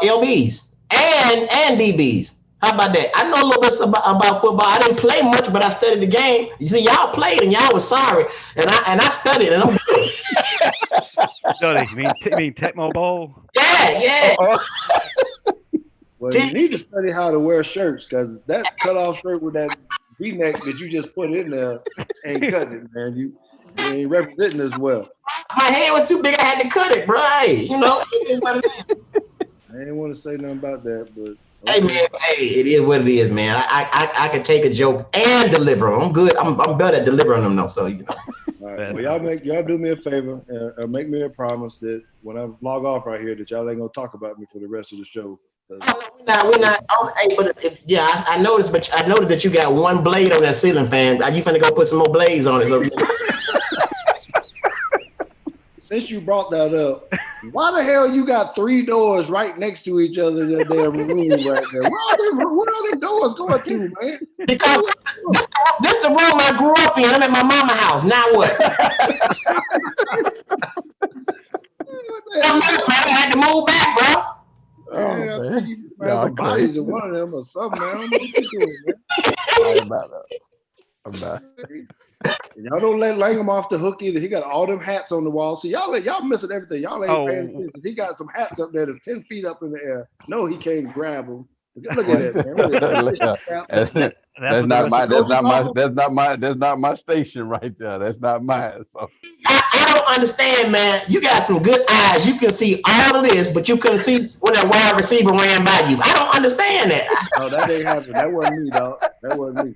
S4: LBs and DBs. How about that? I know a little bit about football. I didn't play much, but I studied the game. You see, y'all played and y'all was sorry, and I studied and I'm good.
S1: Study? You mean Tecmo Bowl?
S4: Yeah.
S3: Well, you need to study how to wear shirts because that cutoff shirt with that V-neck that you just put in there ain't cutting it, man. You ain't representing as well.
S4: My head was too big. I had to cut it, bro. Hey, it is what it is.
S3: I didn't want to say nothing about that, but
S4: hey man, it is what it is, man. I can take a joke and deliver them. I'm good. I'm better at delivering them though. So
S3: All right. Well, y'all do me a favor and make me a promise that when I log off right here, that y'all ain't gonna talk about me for the rest of the show.
S4: We're not. Hey, but I noticed, that you got one blade on that ceiling fan. You finna go put some more blades on it. So.
S3: Since you brought that up, why the hell you got 3 doors right next to each other in your damn room right there? What are them doors going to, man?
S4: Because this the room I grew up in. I'm at my mama's house. Now what? I had to move back, bro.
S3: Oh, man. Some bodies in one of them or something, man. I don't know what you're doing, man. Y'all don't let Langham off the hook either. He got all them hats on the wall. See, y'all missing everything. Y'all ain't paying attention. He got some hats up there that's 10 feet up in the air. No, he can't grab them. Look at that, man.
S5: That's not my station right there. That's not mine. So
S4: I don't understand, man. You got some good eyes. You can see all of this, but you couldn't see when that wide receiver ran by you. I don't understand that.
S3: No, that ain't happening. That wasn't me, dog. That wasn't me.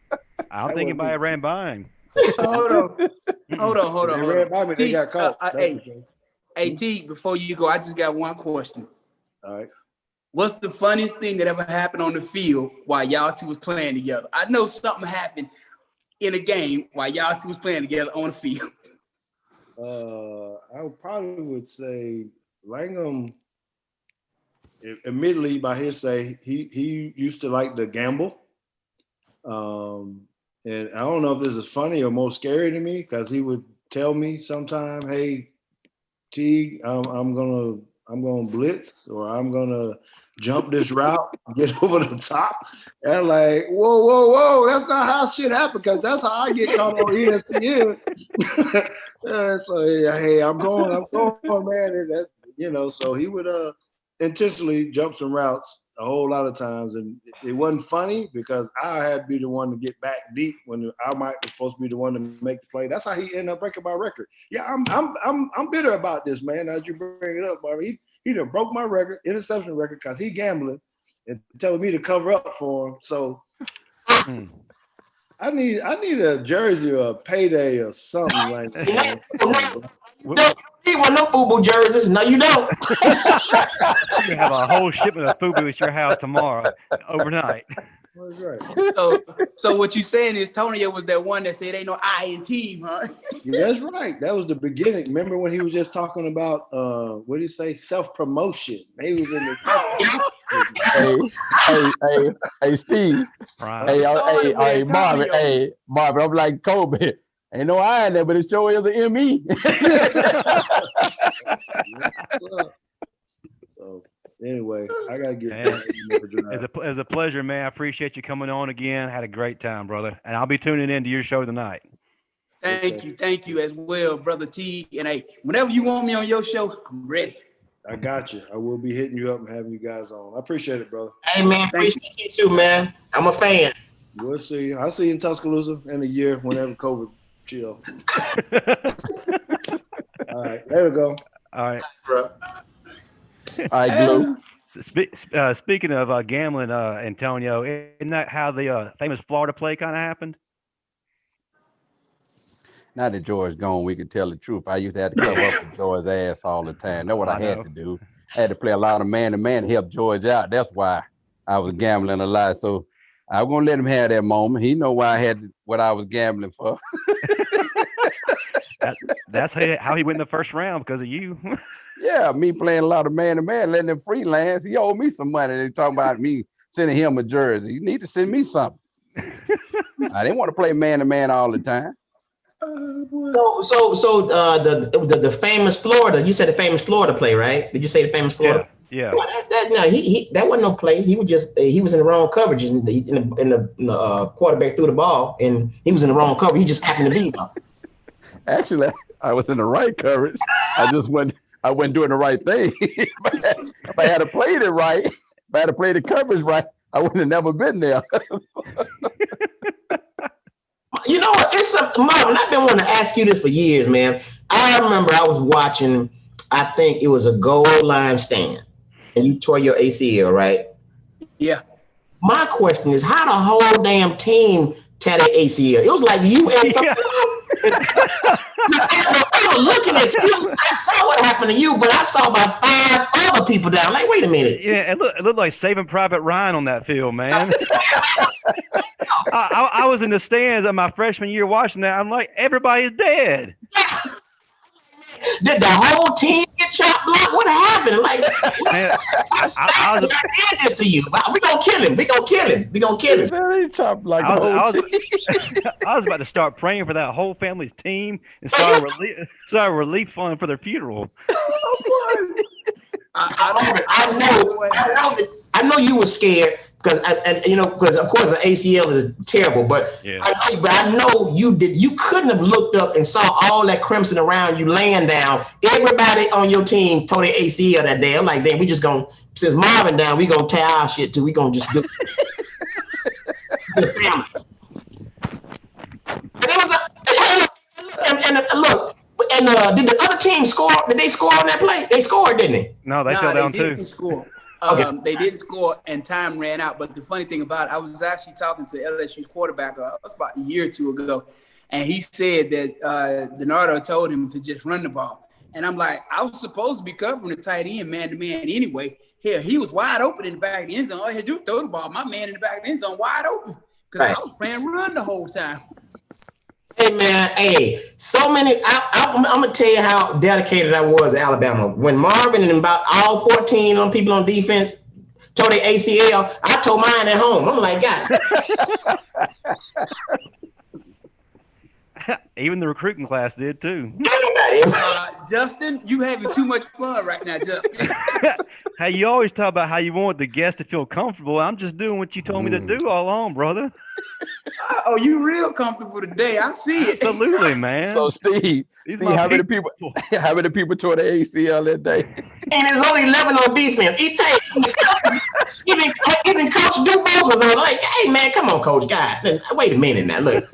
S1: I don't think anybody ran by him.
S2: Hold on.
S3: They ran by me. They got caught.
S2: Hey, T, before you go, I just got one question.
S3: All right.
S2: What's the funniest thing that ever happened on the field while y'all two was playing together? I know something happened in a game while y'all two was playing together on the field.
S3: I probably would say Langham, admittedly by his say, he used to like to gamble. And I don't know if this is funny or more scary to me because he would tell me sometime, "Hey, Teague, I'm gonna blitz or I'm gonna jump this route, get over the top." And like, whoa, that's not how shit happens because that's how I get caught on ESPN. So hey, I'm going, man. And that, so he would intentionally jump some routes a whole lot of times, and it wasn't funny because I had to be the one to get back deep when I might be supposed to be the one to make the play. That's how he ended up breaking my record. Yeah, I'm bitter about this, man. As you bring it up, Marvin, he done broke my record, interception record, because he gambling and telling me to cover up for him. So I need a jersey or a payday or something like that.
S4: You don't need one of them FUBU jerseys. No, you don't.
S1: You have a whole shipment of FUBU at your house tomorrow, overnight.
S3: That's right.
S2: So what you saying is Tonio was that one that said ain't no I in team, huh?
S3: Yeah, that's right. That was the beginning. Remember when he was just talking about what did he say? Self-promotion. He was in the
S5: Hey, Steve.
S1: Right.
S5: Hey, Marvin, I'm like Kobe. Ain't no I in there, but it sure is the ME.
S3: So, Anyway, I gotta get
S1: Man,
S3: back to the drive.
S1: it's a pleasure, man. I appreciate you coming on again. Had a great time, brother. And I'll be tuning in to your show tonight.
S2: Thank you as well, brother T. And hey, whenever you want me on your show, I'm ready.
S3: I got you. I will be hitting you up and having you guys on. I appreciate it, brother.
S4: Hey, man, appreciate you too, man. I'm a fan.
S3: We'll see you. I'll see you in Tuscaloosa in a year whenever COVID chill. All right. There we go.
S1: All right.
S4: Bro.
S5: All right, Glue.
S1: Speaking of gambling, Antonio, isn't that how the famous Florida play kind of happened?
S5: Now that George gone, we can tell the truth. I used to have to cover up for George's ass all the time. That's what I had to do. I had to play a lot of man-to-man to help George out. That's why I was gambling a lot. So I'm gonna let him have that moment. He know why I had what I was gambling for.
S1: That's how he went in the first round, because of you.
S5: Yeah, me playing a lot of man-to-man, letting him freelance. He owed me some money. They talking about me sending him a jersey. You need to send me something. I didn't want to play man-to-man all the time.
S4: So the famous Florida. You said the famous Florida play, right? Did you say the famous Florida?
S1: Yeah.
S4: That wasn't no play. He was in the wrong coverage, and the quarterback threw the ball, and he was in the wrong cover. He just happened to be there.
S5: Actually, I was in the right coverage. I wasn't doing the right thing. If I had to play it right, if I had to play the coverage right, I would have never been there.
S4: You know what? It's something, Marvin. I've been wanting to ask you this for years, man. I remember I was watching. I think it was a goal line stand, and you tore your ACL, right?
S2: Yeah.
S4: My question is, how the whole damn team tear their ACL? It was like you and something else. I was looking at you. I saw what happened to you, but I saw about 5 other people down. Like, wait a minute.
S1: Yeah, it looked like Saving Private Ryan on that field, man. I was in the stands of my freshman year watching that. I'm like, everybody's dead.
S4: Did the whole team get chopped block? What happened? Like,
S1: Man, I
S4: did this to you. We gonna kill him. We gonna kill him.
S5: Very tough, like
S1: I
S5: the whole
S1: was,
S5: team.
S1: I was about to start praying for that whole family's team and start a relief fund for their funeral.
S4: I know you were scared because of course the ACL is terrible, but
S1: Yeah.
S4: I know you did. You couldn't have looked up and saw all that crimson around you laying down. Everybody on your team tore their ACL that day. I'm like, damn, we just gonna, since Marvin down, we gonna tear our shit too. We gonna just do the family. And it was look. And did the other team score? Did they score on that play? They scored, didn't they?
S1: No, they fell down
S2: they
S1: too.
S2: didn't score.
S4: Okay.
S2: They didn't score, and time ran out. But the funny thing about it, I was actually talking to LSU's quarterback. It was about a year or two ago, and he said that Donardo told him to just run the ball. And I'm like, I was supposed to be covering the tight end man-to-man anyway. Hell, he was wide open in the back of the end zone. All he had to do was throw the ball. My man in the back of the end zone wide open because I was playing run the whole time.
S4: Hey man, so many. I'm gonna tell you how dedicated I was at Alabama. When Marvin and about all 14 of them people on defense tore their ACL, I told mine at home. I'm like, God.
S1: Even the recruiting class did too.
S2: Justin, you having too much fun right now, Justin.
S1: Hey, you always talk about how you want the guest to feel comfortable. I'm just doing what you told me to do all along, brother.
S2: Oh, you real comfortable today. I see it.
S1: Absolutely, man.
S5: So Steve, how many people tore the ACL that day?
S4: And there's only 11 on defense. Even Coach Dubose was on like, hey man, come on, Coach. God, wait a minute now. Look.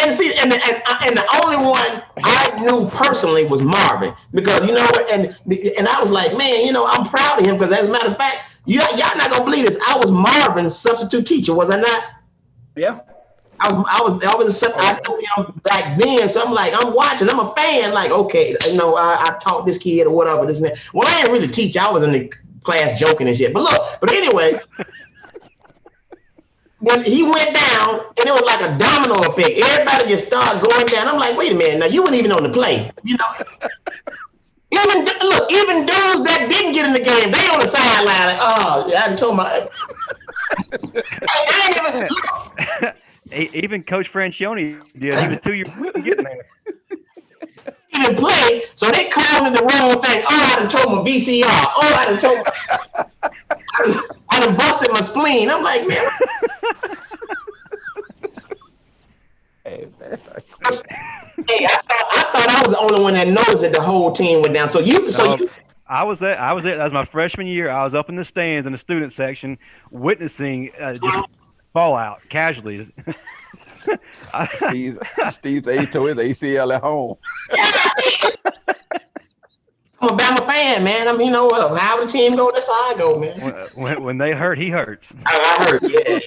S4: And the only one I knew personally was Marvin, because you know what, and I was like, man, I'm proud of him, because as a matter of fact, y'all not gonna believe this, I was Marvin's substitute teacher, was I not?
S2: Yeah.
S4: I knew him back then, so I'm like, I'm watching, I'm a fan, like, okay, I taught this kid or whatever, this and that. Well, I didn't really teach, I was in the class joking and shit, but anyway. When he went down, and it was like a domino effect. Everybody just started going down. I'm like, wait a minute, now you weren't even on the play, Even dudes that didn't get in the game, they on the sideline. Like, oh, I haven't told my.
S1: Even Coach Francione did. He was 2 years getting there.
S4: even play, so they calling the wrong thing. Oh, I done told my VCR. Oh, I done busted my spleen. I'm like, man.
S5: Hey, man.
S4: Hey, I thought I was the only one that noticed that the whole team went down.
S1: I was there. That was my freshman year. I was up in the stands in the student section, witnessing just fallout, casualties.
S5: Steve tore his ACL at home.
S4: I'm a Bama fan, man. I mean, you know, how the team go, that's how I go, man.
S1: When they hurt, he hurts.
S4: I heard, yeah.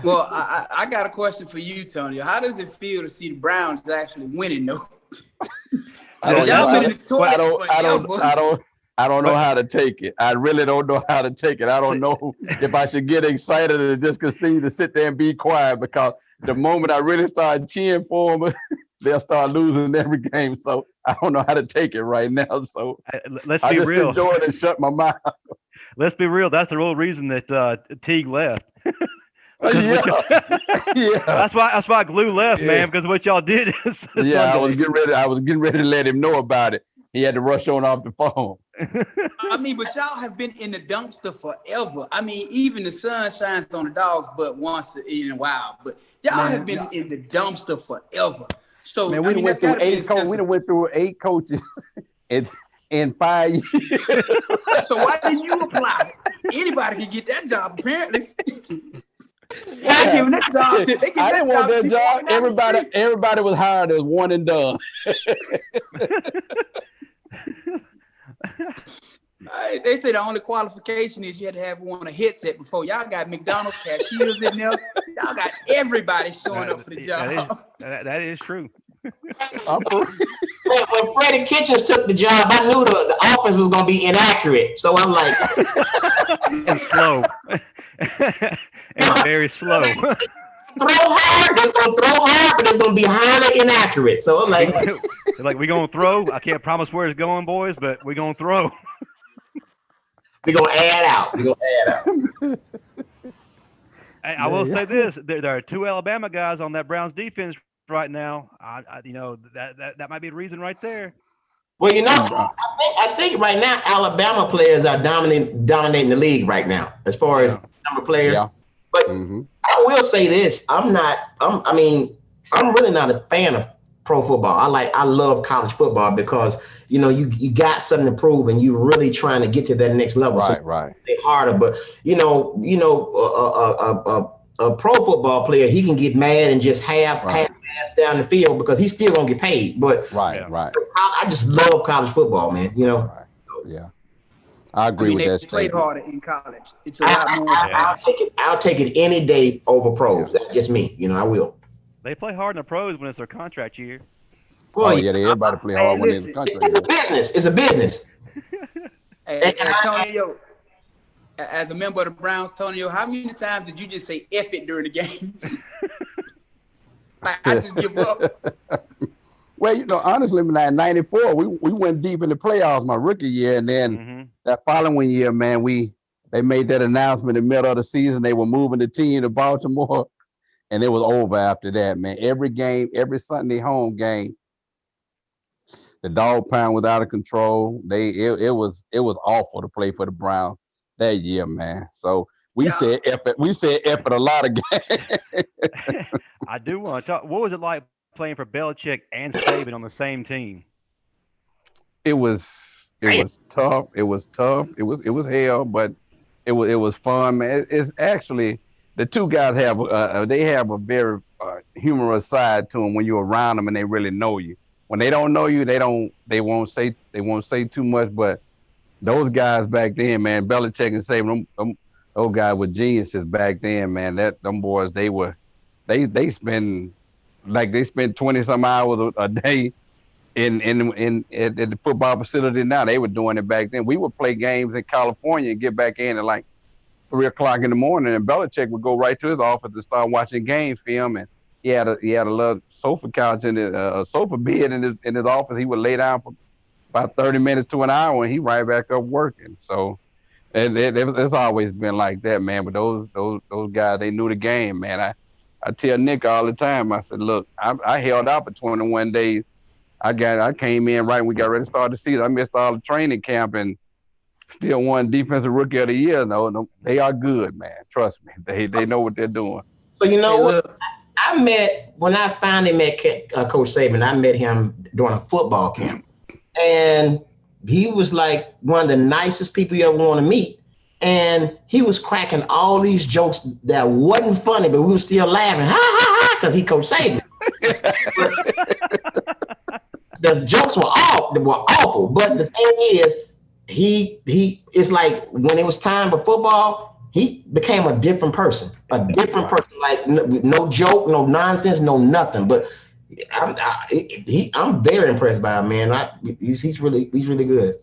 S2: Well, I got a question for you, Tony. How does it feel to see the Browns actually winning, though?
S5: I don't know how to take it. I really don't know how to take it. I don't know if I should get excited or just continue to sit there and be quiet, because the moment I really start cheering for them, they'll start losing every game. So I don't know how to take it right now. So
S1: let's be real.
S5: Enjoy it and shut my mouth.
S1: Let's be real. That's the real reason that Teague left.
S5: Yeah.
S1: That's why Glue left, man, because what y'all did.
S5: I was getting ready to let him know about it. He had to rush on off the phone.
S2: I mean, but y'all have been in the dumpster forever. I mean, even the sun shines on the dogs, but once in a while. But y'all have been in the dumpster forever. So
S5: man, we went through 8 coaches. We went through 8 coaches in 5 years.
S2: So why didn't you apply? Anybody can get that job, apparently.
S5: I didn't want that job. Everybody was hired as one and done.
S2: They say the only qualification is you had to have on a headset before. Y'all got McDonald's cashiers in there. Y'all got everybody showing up for the job.
S1: That is true.
S4: When Freddie Kitchens took the job, I knew the offense was going to be inaccurate. So I'm like,
S1: and slow. And very slow.
S4: Throw hard, it's gonna throw hard, but it's gonna be highly inaccurate. So I'm like,
S1: we're gonna throw. I can't promise where it's going, boys, but we're gonna throw.
S4: We're gonna add out.
S1: I will say this: there are 2 Alabama guys on that Browns defense right now. That might be the reason right there.
S4: Well, you know, I think right now Alabama players are dominating the league right now as far as number of players.
S5: Yeah.
S4: But I will say this: I'm really not a fan of pro football. I love college football because you know you got something to prove and you're really trying to get to that next level.
S5: Right.
S4: It's harder, but a pro football player, he can get mad and just pass down the field because he's still gonna get paid. But
S5: right.
S4: I just love college football, man. You know.
S5: Right. Yeah. I agree with that.
S2: They played harder in college. It's a lot more.
S4: I'll take it any day over pros. That's just me. You know, I will.
S1: They play hard in the pros when it's their contract year.
S4: Well,
S5: everybody play hard when it's contract.
S4: It's a business. It's a business.
S2: Hey, Antonio, as a member of the Browns, Antonio, how many times did you just say "F it" during the game? I just give up.
S5: Well, you know, honestly, in '94, we went deep in the playoffs my rookie year, and then that following year, man, they made that announcement in the middle of the season. They were moving the team to Baltimore, and it was over after that, man. Every game, every Sunday home game, the dog pound was out of control. It was awful to play for the Browns that year, man. So we said F it. We said F it a lot of games.
S1: I do want to talk. What was it like playing for Belichick and Saban on the same team?
S5: It was tough. It was hell, but it was fun, man. It's actually the two guys have a very humorous side to them when you're around them and they really know you. When they don't know you, they won't say too much. But those guys back then, man, Belichick and Saban, those guys were geniuses back then, man. Them boys, they spend 20 some hours a day in the football facility. Now they were doing it back then. We would play games in California and get back in at like 3 o'clock in the morning, and Belichick would go right to his office and start watching game film. And he had a little sofa couch in a sofa bed in his office. He would lay down for about 30 minutes to an hour, and he right back up working. So, and it's always been like that, man. But those guys, they knew the game, man. I tell Nick all the time. I said, look, I held out for 21 days. I came in right when we got ready to start the season. I missed all the training camp and still won defensive rookie of the year. No, they are good, man. Trust me. They know what they're doing.
S4: So you know
S2: Hey,
S4: what?
S2: look,
S4: When I finally met Coach Saban, I met him during a football camp. And he was like one of the nicest people you ever want to meet. And he was cracking all these jokes that wasn't funny, but we were still laughing, ha ha ha, because he Coach Saban. The jokes were awful. But the thing is, he it's like when it was time for football, he became a different person. Like no joke, no nonsense, no nothing. But I'm very impressed by him, man. He's really good.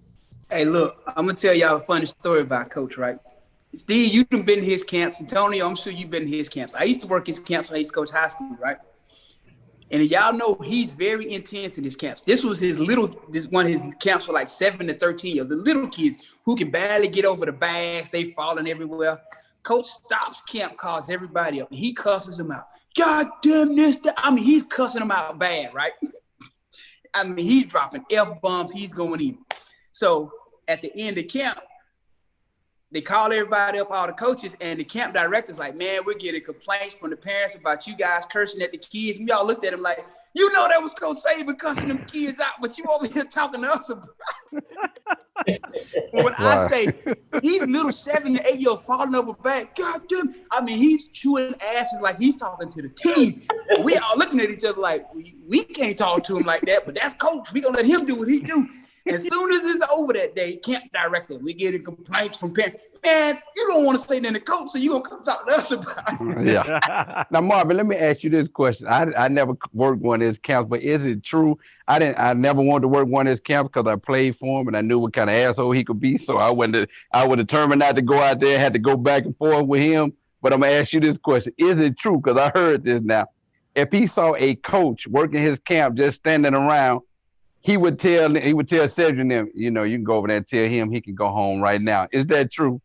S2: hey, look, I'm gonna tell y'all a funny story about Coach, right? Steve, you've been to his camps. Antonio, I'm sure you've been to his camps. I used to work his camps when I used to coach high school, right? And y'all know he's very intense in his camps. This was one of his camps for like 7 to 13 years. The little kids who can barely get over the bags, they falling everywhere. Coach stops camp, calls everybody up, and he cusses them out. God damn this! I mean, he's cussing them out bad, right? I mean, he's dropping F-bombs. He's going in. So at the end of camp, they call everybody up, all the coaches, and the camp director's like, man, we're getting complaints from the parents about you guys cursing at the kids. And we all looked at him like, you know that was Coach Saban cussing them kids out, but you over here talking to us about it. When I say these little 7 to 8-year-olds falling over back, God damn, I mean, he's chewing asses like he's talking to the team. We all looking at each other like, we can't talk to him like that, but that's Coach. We gonna let him do what he do. As soon as it's over that day, camp director, we getting complaints from parents. Man, you don't want to say nothing to Coach, so you gonna come talk to us about it.
S5: Yeah. Now, Marvin, let me ask you this question. I never worked one of his camps, but is it true? I never wanted to work one of his camps because I played for him and I knew what kind of asshole he could be. So I would determine not to go out there, had to go back and forth with him. But I'm gonna ask you this question. Is it true? Because I heard this now. If he saw a coach working his camp just standing around, he would tell Cedric and them, you can go over there and tell him he can go home right now. Is that true?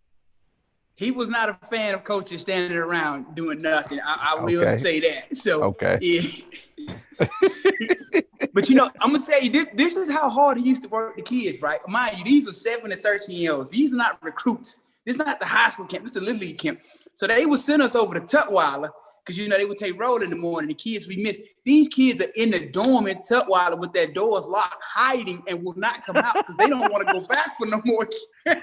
S2: He was not a fan of coaches standing around doing nothing. I will say that. So, yeah. But, I'm going to tell you, this is how hard he used to work the kids, right? Mind you, these are 7 to 13-year-olds. These are not recruits. This is not the high school camp. This is a little league camp. So they would send us over to Tutwiler because, they would take roll in the morning. The kids we missed. These kids are in the dorm in Tutwiler with their doors locked, hiding, and will not come out because they don't want to go back for no more. They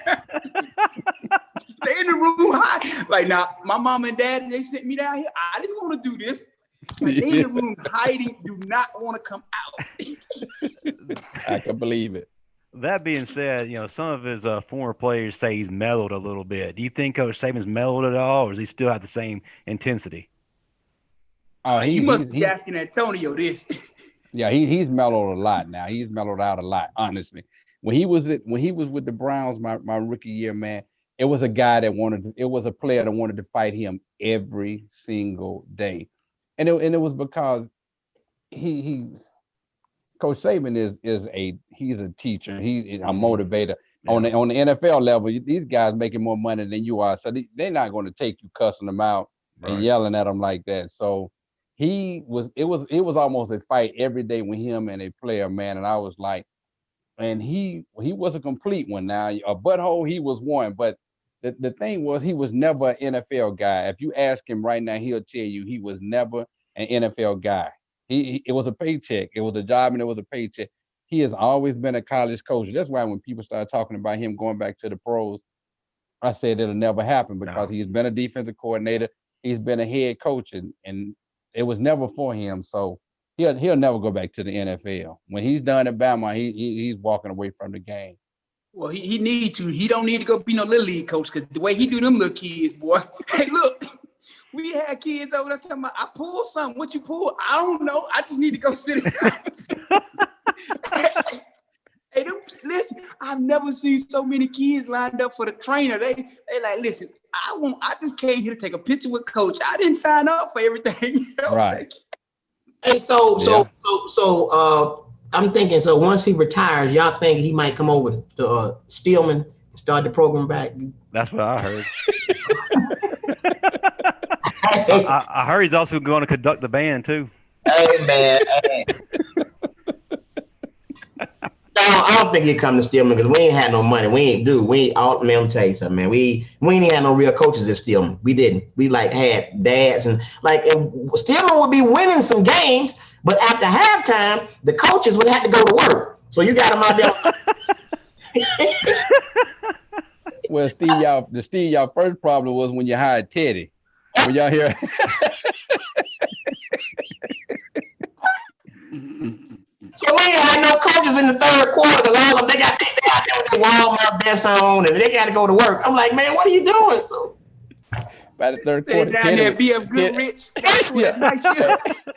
S2: in the room hiding. Like, now, my mom and dad, they sent me down here. I didn't want to do this. Like, they in the room hiding, do not want to come out.
S5: I can believe it.
S1: That being said, some of his former players say he's mellowed a little bit. Do you think Coach Saban's mellowed at all, or does he still have the same intensity?
S2: He must be asking Antonio this.
S5: Yeah, he's mellowed a lot now. He's mellowed out a lot, honestly. When he was with the Browns, my rookie year, man, it was a player that wanted to fight him every single day. And it was because Coach Saban he's a teacher. He's a motivator. Yeah. On the NFL level, these guys making more money than you are. So they're not going to take you cussing them out and yelling at them like that. So it was almost a fight every day with him and a player, man. And I was like, and he was a complete one. Now a butthole, he was one, but the thing was he was never an NFL guy. If you ask him right now, he'll tell you he was never an NFL guy. It was a paycheck. It was a job and it was a paycheck. He has always been a college coach. That's why when people started talking about him going back to the pros, I said it'll never happen because he's been a defensive coordinator. He's been a head coach and it was never for him. So he'll never go back to the NFL. When he's done at Bama, he's walking away from the game.
S2: Well, he need to. He don't need to go be no little league coach because the way he do them little kids, boy. Hey, look, we had kids over there talking about, I pulled something. What you pulled? I don't know. I just need to go sit down. Hey, listen, I've never seen so many kids lined up for the trainer. They like, listen, I just came here to take a picture with Coach. I didn't sign up for everything.
S5: Right.
S4: Hey, so I'm thinking, so once he retires, y'all think he might come over to Stillman and start the program back?
S1: That's what I heard. I heard he's also going to conduct the band too.
S4: Hey, man. Hey. I don't think he'd come to Stillman because we ain't had no money. Man, let me tell you something, man. We ain't had no real coaches at Stillman. We didn't. We had dads and Stillman would be winning some games, but after halftime, the coaches would have to go to work. So you got them out there.
S5: Well, Steve, y'all first problem was when you hired Teddy. When y'all hear.
S4: So we ain't had no coaches in the third quarter because all of them, they out there with their Walmart vests on and they got to go to work. I'm like, man, what are you doing? So,
S5: by the third quarter,
S2: down there, BF Goodrich.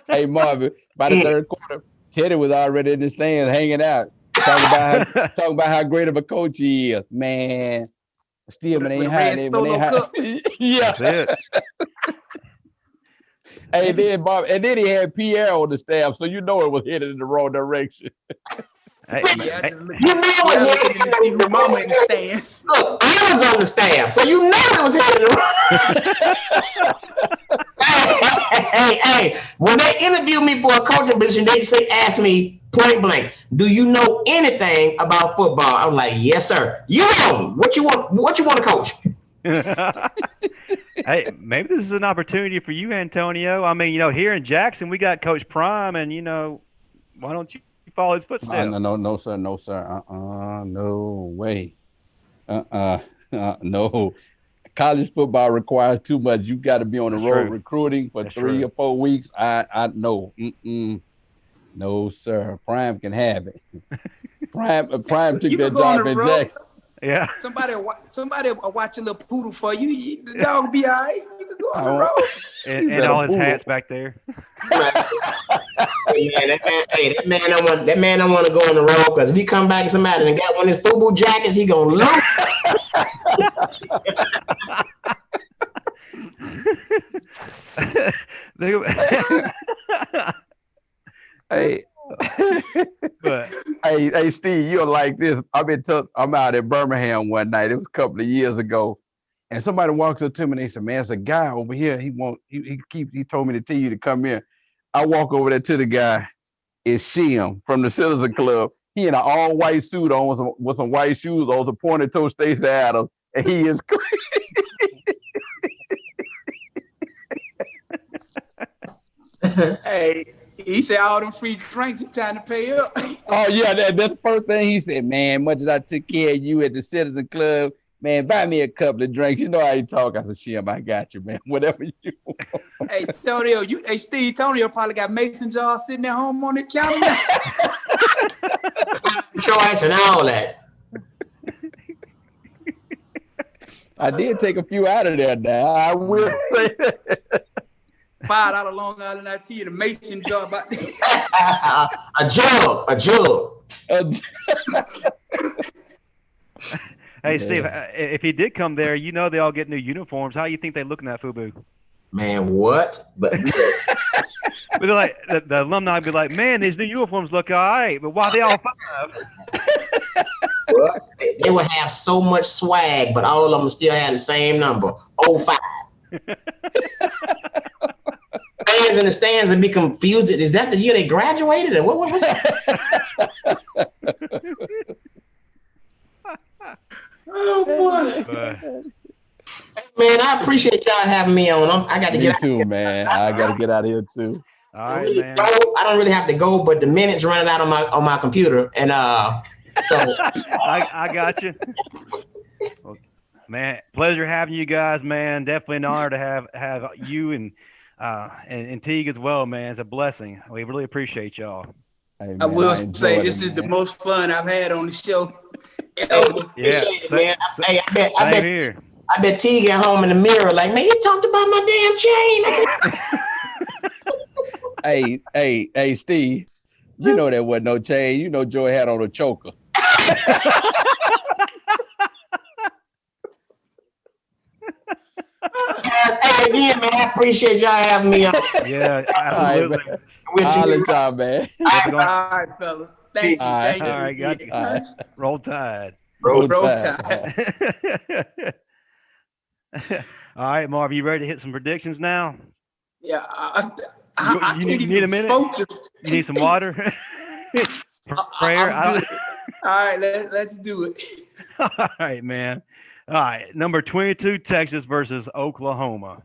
S5: Hey, Marvin, by the third quarter, Teddy was already in the stands hanging out, talking about how great of a coach he is. Man, Stillman ain't hiding it. Yeah. Hey, then Bob, and then he had Pierre on the staff, so you know it was headed in the wrong direction.
S4: You know it was headed in the mama in the stands. Look, I was on the staff, so you know it was headed in the wrong. Hey, when they interviewed me for a coaching position, they asked me point blank, "Do you know anything about football?" I was like, "Yes, sir." You know what you want to coach.
S1: Hey, maybe this is an opportunity for you, Antonio. I mean, here in Jackson, we got Coach Prime, and why don't you follow his footsteps?
S5: No, sir. No way. No. College football requires too much. You got to be on the road recruiting for 3 or 4 weeks. I know. No, sir. Prime can have it. Prime took that job in Jackson.
S2: Yeah. Somebody will watch a little poodle for you. The dog will be all right. You can go on the road.
S1: And all his hats back there.
S4: That man don't want to go on the road because if he come back and somebody and got one of his FUBU jackets, he gonna lose.
S5: Hey. Hey, Steve, you're like this. I'm out at Birmingham one night. It was a couple of years ago, and somebody walks up to me and they said, "Man, there's a guy over here. He told me to tell you to come here." I walk over there to the guy. It's Shim from the Citizen Club. He in an all-white suit on with some white shoes on, some pointed toe Stacey Adams, and he is crazy.
S2: Hey. He said all them free drinks, it's time to pay up.
S5: Oh, yeah, that's the first thing he said. "Man, much as I took care of you at the Citizen Club, man, buy me a couple of drinks." You know how he talk. I said, "Shim, I got you, man. Whatever you want."
S2: Hey, Steve, Tonio probably got mason jars sitting at home on the counter.
S4: Choice and all that.
S5: I did take a few out of there now. I will say that.
S2: $5 Long Island IT and a mason jar about that.
S4: A jug.
S1: Hey, Steve, if he did come there, they all get new uniforms. How you think they look in that FUBU?
S4: Man, what? But
S1: they're like, the alumni be like, "Man, these new uniforms look all right, but why they all 5?"
S4: Well, they would have so much swag, but all of them still had the same number, 05. Fans in the stands and be confused. Is that the year they graduated? Or what was that?
S2: Oh boy.
S4: Man, I appreciate y'all having me on. I got to get out.
S5: Me too, man. I got to get out of here too.
S1: All right, man.
S4: I don't really have to go, but the minute's running out on my computer, and so
S1: I got you. Well, man, pleasure having you guys, man. Definitely an honor to have you and Teague as well, man. It's a blessing. We really appreciate y'all.
S5: Hey, man,
S2: I will say this is the most fun I've had on the show ever.
S4: Appreciate it, man. I bet Teague at home in the mirror like, "Man, you talked about my
S5: damn chain." Hey, Steve, you know there wasn't no chain. You know Joey had on a choker.
S4: Hey, again, man, I appreciate y'all having me on.
S1: Yeah, absolutely.
S5: I'll let y'all, man.
S2: All right, fellas. Thank you.
S1: All right, got you. Roll Tide.
S2: Roll Tide.
S1: All right, Marv, you ready to hit some predictions now?
S2: Yeah, I
S1: You
S2: can't
S1: need
S2: even
S1: a minute?
S2: focus.
S1: You need some water? Prayer?
S2: All right, let's do it.
S1: All right, man. All right, number 22, Texas versus Oklahoma.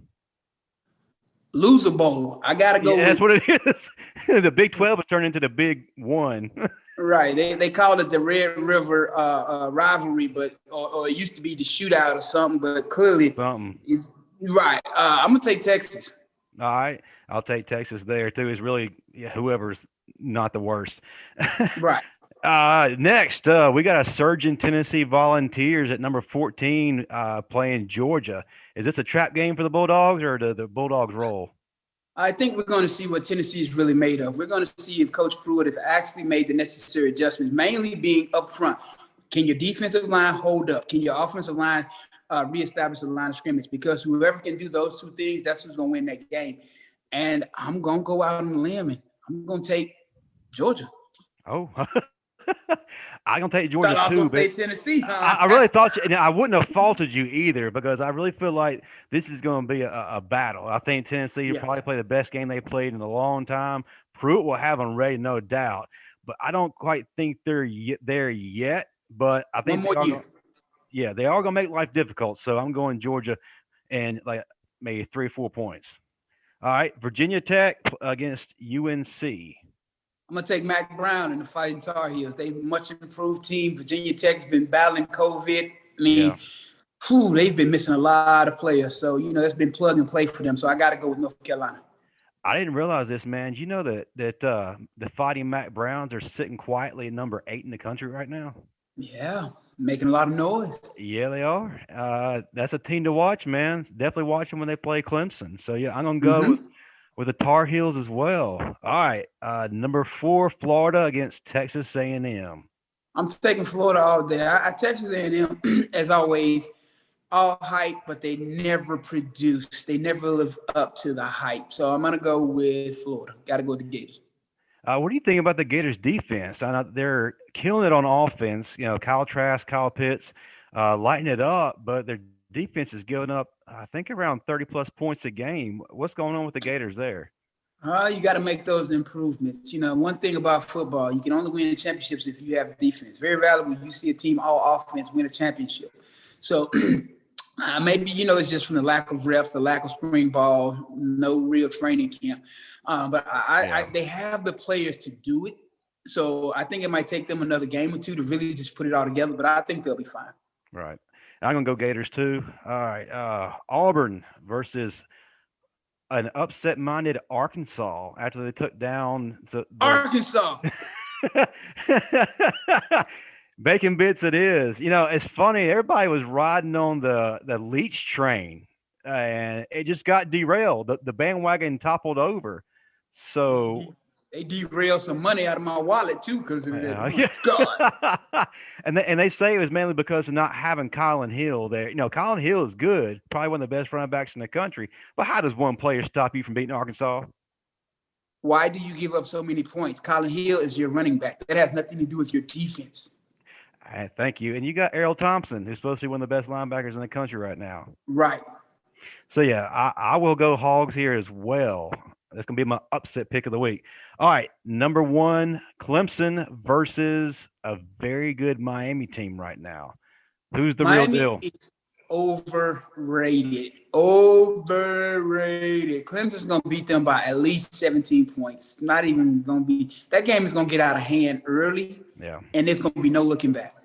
S2: Loser Bowl. I gotta go
S1: Yeah, that's
S2: with
S1: what it is. The Big 12 has turned into the Big One.
S2: right. They call it the Red River rivalry, but or it used to be the shootout or something. But clearly,
S1: Something.
S2: it's right. I'm gonna take Texas.
S1: All right, I'll take Texas there too. It's really whoever's not the worst.
S2: Right.
S1: Next, we got a surging Tennessee Volunteers at number 14 playing Georgia. Is this a trap game for the Bulldogs, or the Bulldogs roll?
S2: I think we're going to see what Tennessee is really made of. We're going to see if Coach Pruitt has actually made the necessary adjustments, mainly being up front. Can your defensive line hold up? Can your offensive line reestablish the line of scrimmage? Because whoever can do those two things, that's who's going to win that game. And I'm going to go out on a limb, and I'm going to take Georgia.
S1: Oh, I'm gonna take Georgia
S2: Thought I was
S1: too,
S2: going to say
S1: but
S2: Tennessee. Huh?
S1: I really thought you, and I wouldn't have faulted you either, because I really feel like this is going to be a battle. I think Tennessee will probably play the best game they played in a long time. Pruitt will have them ready, no doubt, but I don't quite think they're there yet. But I think
S2: One more year.
S1: they are going to make life difficult. So I'm going Georgia, and like maybe 3 or 4 points. All right, Virginia Tech against UNC.
S2: I'm going to take Mac Brown and the Fighting Tar Heels. They're a much improved team. Virginia Tech's been battling COVID. I mean, they've been missing a lot of players. So, it's been plug and play for them. So I got to go with North Carolina.
S1: I didn't realize this, man. You know that the Fighting Mac Browns are sitting quietly at number 8 in the country right now?
S2: Yeah, making a lot of noise.
S1: Yeah, they are. That's a team to watch, man. Definitely watch them when they play Clemson. So, yeah, I'm going to go with the Tar Heels as well. All right, number 4, Florida against Texas A&M.
S2: I'm taking Florida all day. Texas A&M, as always, all hype, but they never produce. They never live up to the hype. So I'm going to go with Florida. Got to go with the Gators.
S1: What do you think about the Gators defense? I know they're killing it on offense. Kyle Trask, Kyle Pitts, lighting it up, but their defense is giving up, I think, around 30-plus points a game. What's going on with the Gators there?
S2: You got to make those improvements. One thing about football, you can only win championships if you have defense. Very valuable. You see a team all offense win a championship. So maybe, it's just from the lack of reps, the lack of spring ball, no real training camp. But they have the players to do it. So I think it might take them another game or two to really just put it all together. But I think they'll be fine.
S1: Right. I'm going to go Gators too. All right. Auburn versus an upset-minded Arkansas after they took down
S2: Arkansas.
S1: Bacon bits it is. It's funny. Everybody was riding on the Leach train, and it just got derailed. The bandwagon toppled over. So
S2: they derailed some money out of my wallet too, because of that. God.
S1: and they say it was mainly because of not having Colin Hill there. Colin Hill is good, probably one of the best running backs in the country. But how does one player stop you from beating Arkansas?
S2: Why do you give up so many points? Colin Hill is your running back. That has nothing to do with your defense.
S1: Thank you. And you got Errol Thompson, who's supposed to be one of the best linebackers in the country right now.
S2: Right.
S1: So, yeah, I will go Hogs here as well. That's going to be my upset pick of the week. All right, number 1, Clemson versus a very good Miami team right now. Who's the
S2: Miami
S1: real deal?
S2: Is overrated. Overrated. Clemson's going to beat them by at least 17 points. Not even going to be – that game is going to get out of hand early.
S1: Yeah.
S2: And there's going to be no looking back.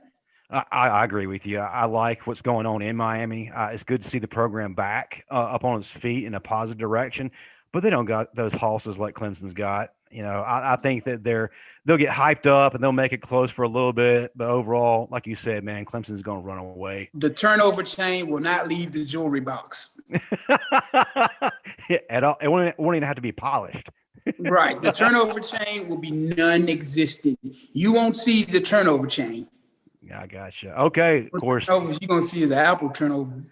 S1: I agree with you. I like what's going on in Miami. It's good to see the program back up on its feet in a positive direction. But they don't got those horses like Clemson's got. I think that they'll get hyped up and they'll make it close for a little bit. But overall, like you said, man, Clemson's going to run away.
S2: The turnover chain will not leave the jewelry box.
S1: At all. It won't even have to be polished.
S2: Right. The turnover chain will be non-existent. You won't see the turnover chain.
S1: Yeah, I gotcha. Okay, of course.
S2: You're going to see the apple turnover.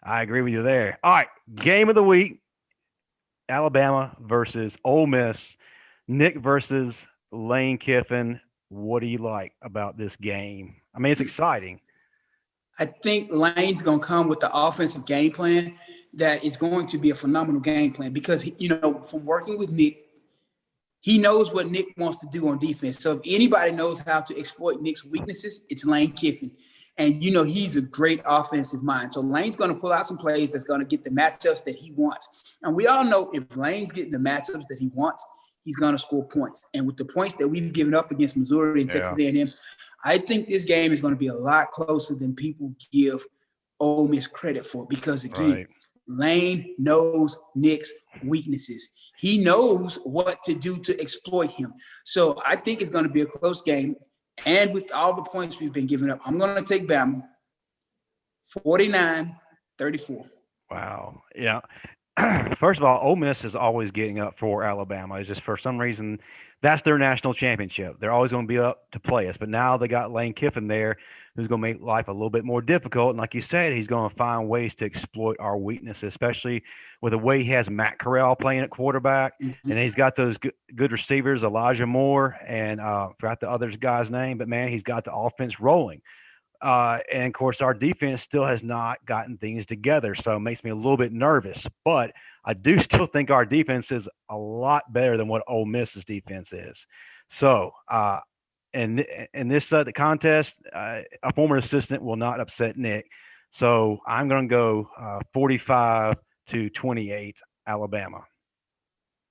S1: I agree with you there. All right, game of the week, Alabama versus Ole Miss. Nick versus Lane Kiffin. What do you like about this game? I mean, it's exciting.
S2: I think Lane's going to come with the offensive game plan that is going to be a phenomenal game plan because, from working with Nick, He knows what Nick wants to do on defense. So if anybody knows how to exploit Nick's weaknesses, it's Lane Kiffin. And, he's a great offensive mind. So Lane's going to pull out some plays that's going to get the matchups that he wants. And we all know if Lane's getting the matchups that he wants, he's going to score points. And with the points that we've given up against Missouri and Texas A&M, I think this game is going to be a lot closer than people give Ole Miss credit for. Because, again, Lane knows Nick's weaknesses. He knows what to do to exploit him. So I think it's going to be a close game. And with all the points we've been giving up, I'm going to take Bama 49-34.
S1: Wow. Yeah. First of all, Ole Miss is always getting up for Alabama. It's just for some reason that's their national championship. They're always going to be up to play us. But now they got Lane Kiffin there, who's going to make life a little bit more difficult. And like you said, he's going to find ways to exploit our weaknesses, especially with the way he has Matt Corral playing at quarterback. Mm-hmm. And he's got those good receivers, Elijah Moore, and forgot the other guy's name. But, man, he's got the offense rolling. And, of course, our defense still has not gotten things together, so it makes me a little bit nervous. But I do still think our defense is a lot better than what Ole Miss's defense is. So, in this contest, a former assistant will not upset Nick. So I'm going to go 45-28 Alabama.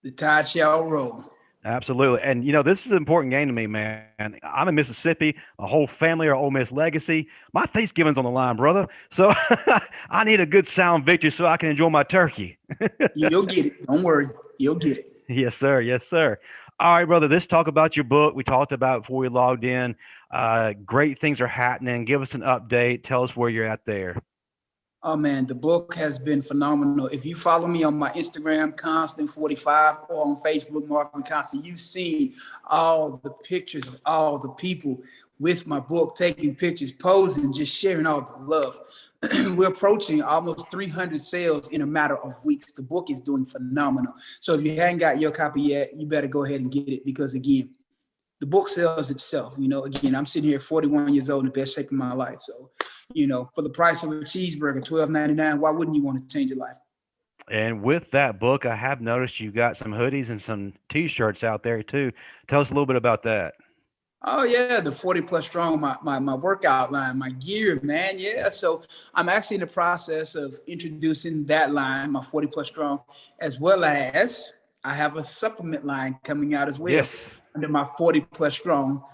S2: The tide shall roll.
S1: Absolutely. And, this is an important game to me, man. I'm in Mississippi. My whole family are Ole Miss legacy. My Thanksgiving's on the line, brother. So I need a good sound victory so I can enjoy my turkey.
S2: You'll get it. Don't worry. You'll get it.
S1: Yes, sir. Yes, sir. All right, brother, let's talk about your book. We talked about it before we logged in. Great things are happening. Give us an update. Tell us where you're at there.
S2: Oh, man, the book has been phenomenal. If you follow me on my Instagram, Constant45, or on Facebook, Marvin Constant, you've seen all the pictures of all the people with my book, taking pictures, posing, just sharing all the love. We're approaching almost 300 sales in a matter of weeks. The book is doing phenomenal. So if you hadn't got your copy yet, you better go ahead and get it because, again, the book sells itself. Again, I'm sitting here 41 years old in the best shape of my life. So, for the price of a cheeseburger, $12.99, why wouldn't you want to change your life?
S1: And with that book, I have noticed you've got some hoodies and some T-shirts out there too. Tell us a little bit about that.
S2: Oh, yeah, the 40 Plus Strong, my workout line, my gear, man. Yeah, so I'm actually in the process of introducing that line, my 40 Plus Strong, as well as I have a supplement line coming out as well under my 40 Plus Strong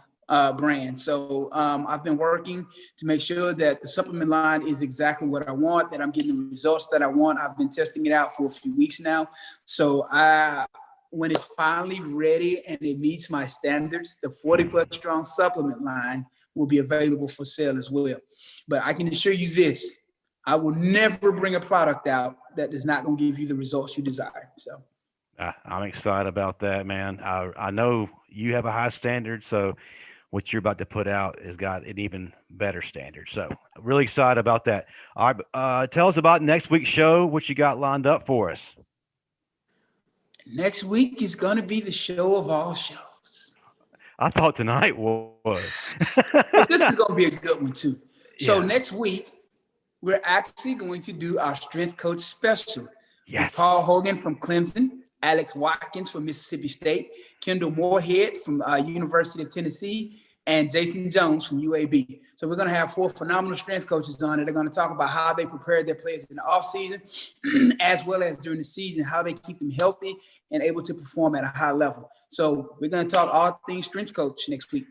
S2: brand. So I've been working to make sure that the supplement line is exactly what I want, that I'm getting the results that I want. I've been testing it out for a few weeks now. So when it's finally ready and it meets my standards, the 40 Plus Strong supplement line will be available for sale as well. But I can assure you this, I will never bring a product out that is not going to give you the results you desire. So
S1: I'm excited about that, man. I know you have a high standard, so what you're about to put out has got an even better standard. So really excited about that. All right, tell us about next week's show, what you got lined up for us.
S2: Next week is going to be the show of all shows.
S1: I thought tonight was.
S2: This is going to be a good one, too. So next week, we're actually going to do our Strength Coach special.
S1: Yes.
S2: With Paul Hogan from Clemson, Alex Watkins from Mississippi State, Kendall Moorhead from University of Tennessee, and Jason Jones from UAB. So we're going to have 4 phenomenal strength coaches on it. They're going to talk about how they prepare their players in the offseason, as well as during the season, how they keep them healthy and able to perform at a high level. So we're going to talk all things strength coach next week.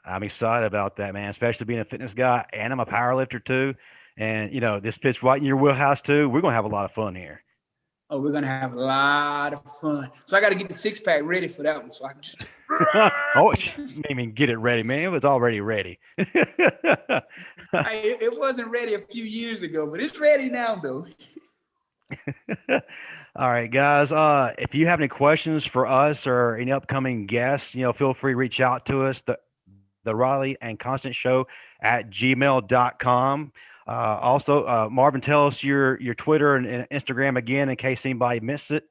S1: I'm excited about that, man, especially being a fitness guy, and I'm a power lifter too. And, this fits right in your wheelhouse too. We're going to have a lot of fun here.
S2: Oh, we're going to have a lot of fun. So I got to get the six-pack ready for that one so I can just –
S1: Oh, you mean get it ready, man. It was already ready.
S2: It wasn't ready a few years ago, but it's ready now, though.
S1: All right, guys. If you have any questions for us or any upcoming guests, feel free to reach out to us, the Riley and Constant Show at gmail.com. Also, Marvin, tell us your Twitter and Instagram again in case anybody missed it.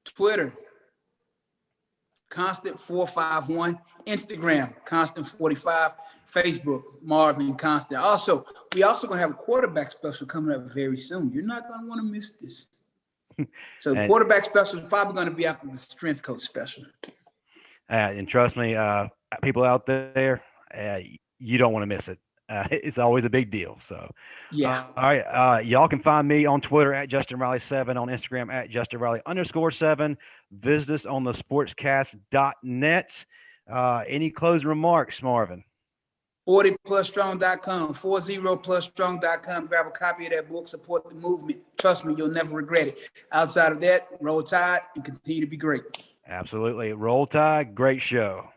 S2: Twitter, Constant451. Instagram, Constant45. Facebook, Marvin Constant. We also going to have a quarterback special coming up very soon. You're not going to want to miss this. So
S1: And-
S2: quarterback special is probably going to be after the strength coach special.
S1: And trust me, people out there, you don't want to miss it. It's always a big deal. So,
S2: Yeah.
S1: all right. Y'all can find me on Twitter at Justin Riley7, on Instagram at Justin Riley_7. Visit us on the sportscast.net. Any closing remarks, Marvin?
S2: 40plusstrong.com, 40plusstrong.com. Grab a copy of that book, support the movement. Trust me, you'll never regret it. Outside of that, roll tide and continue to be great.
S1: Absolutely. Roll Tide. Great show.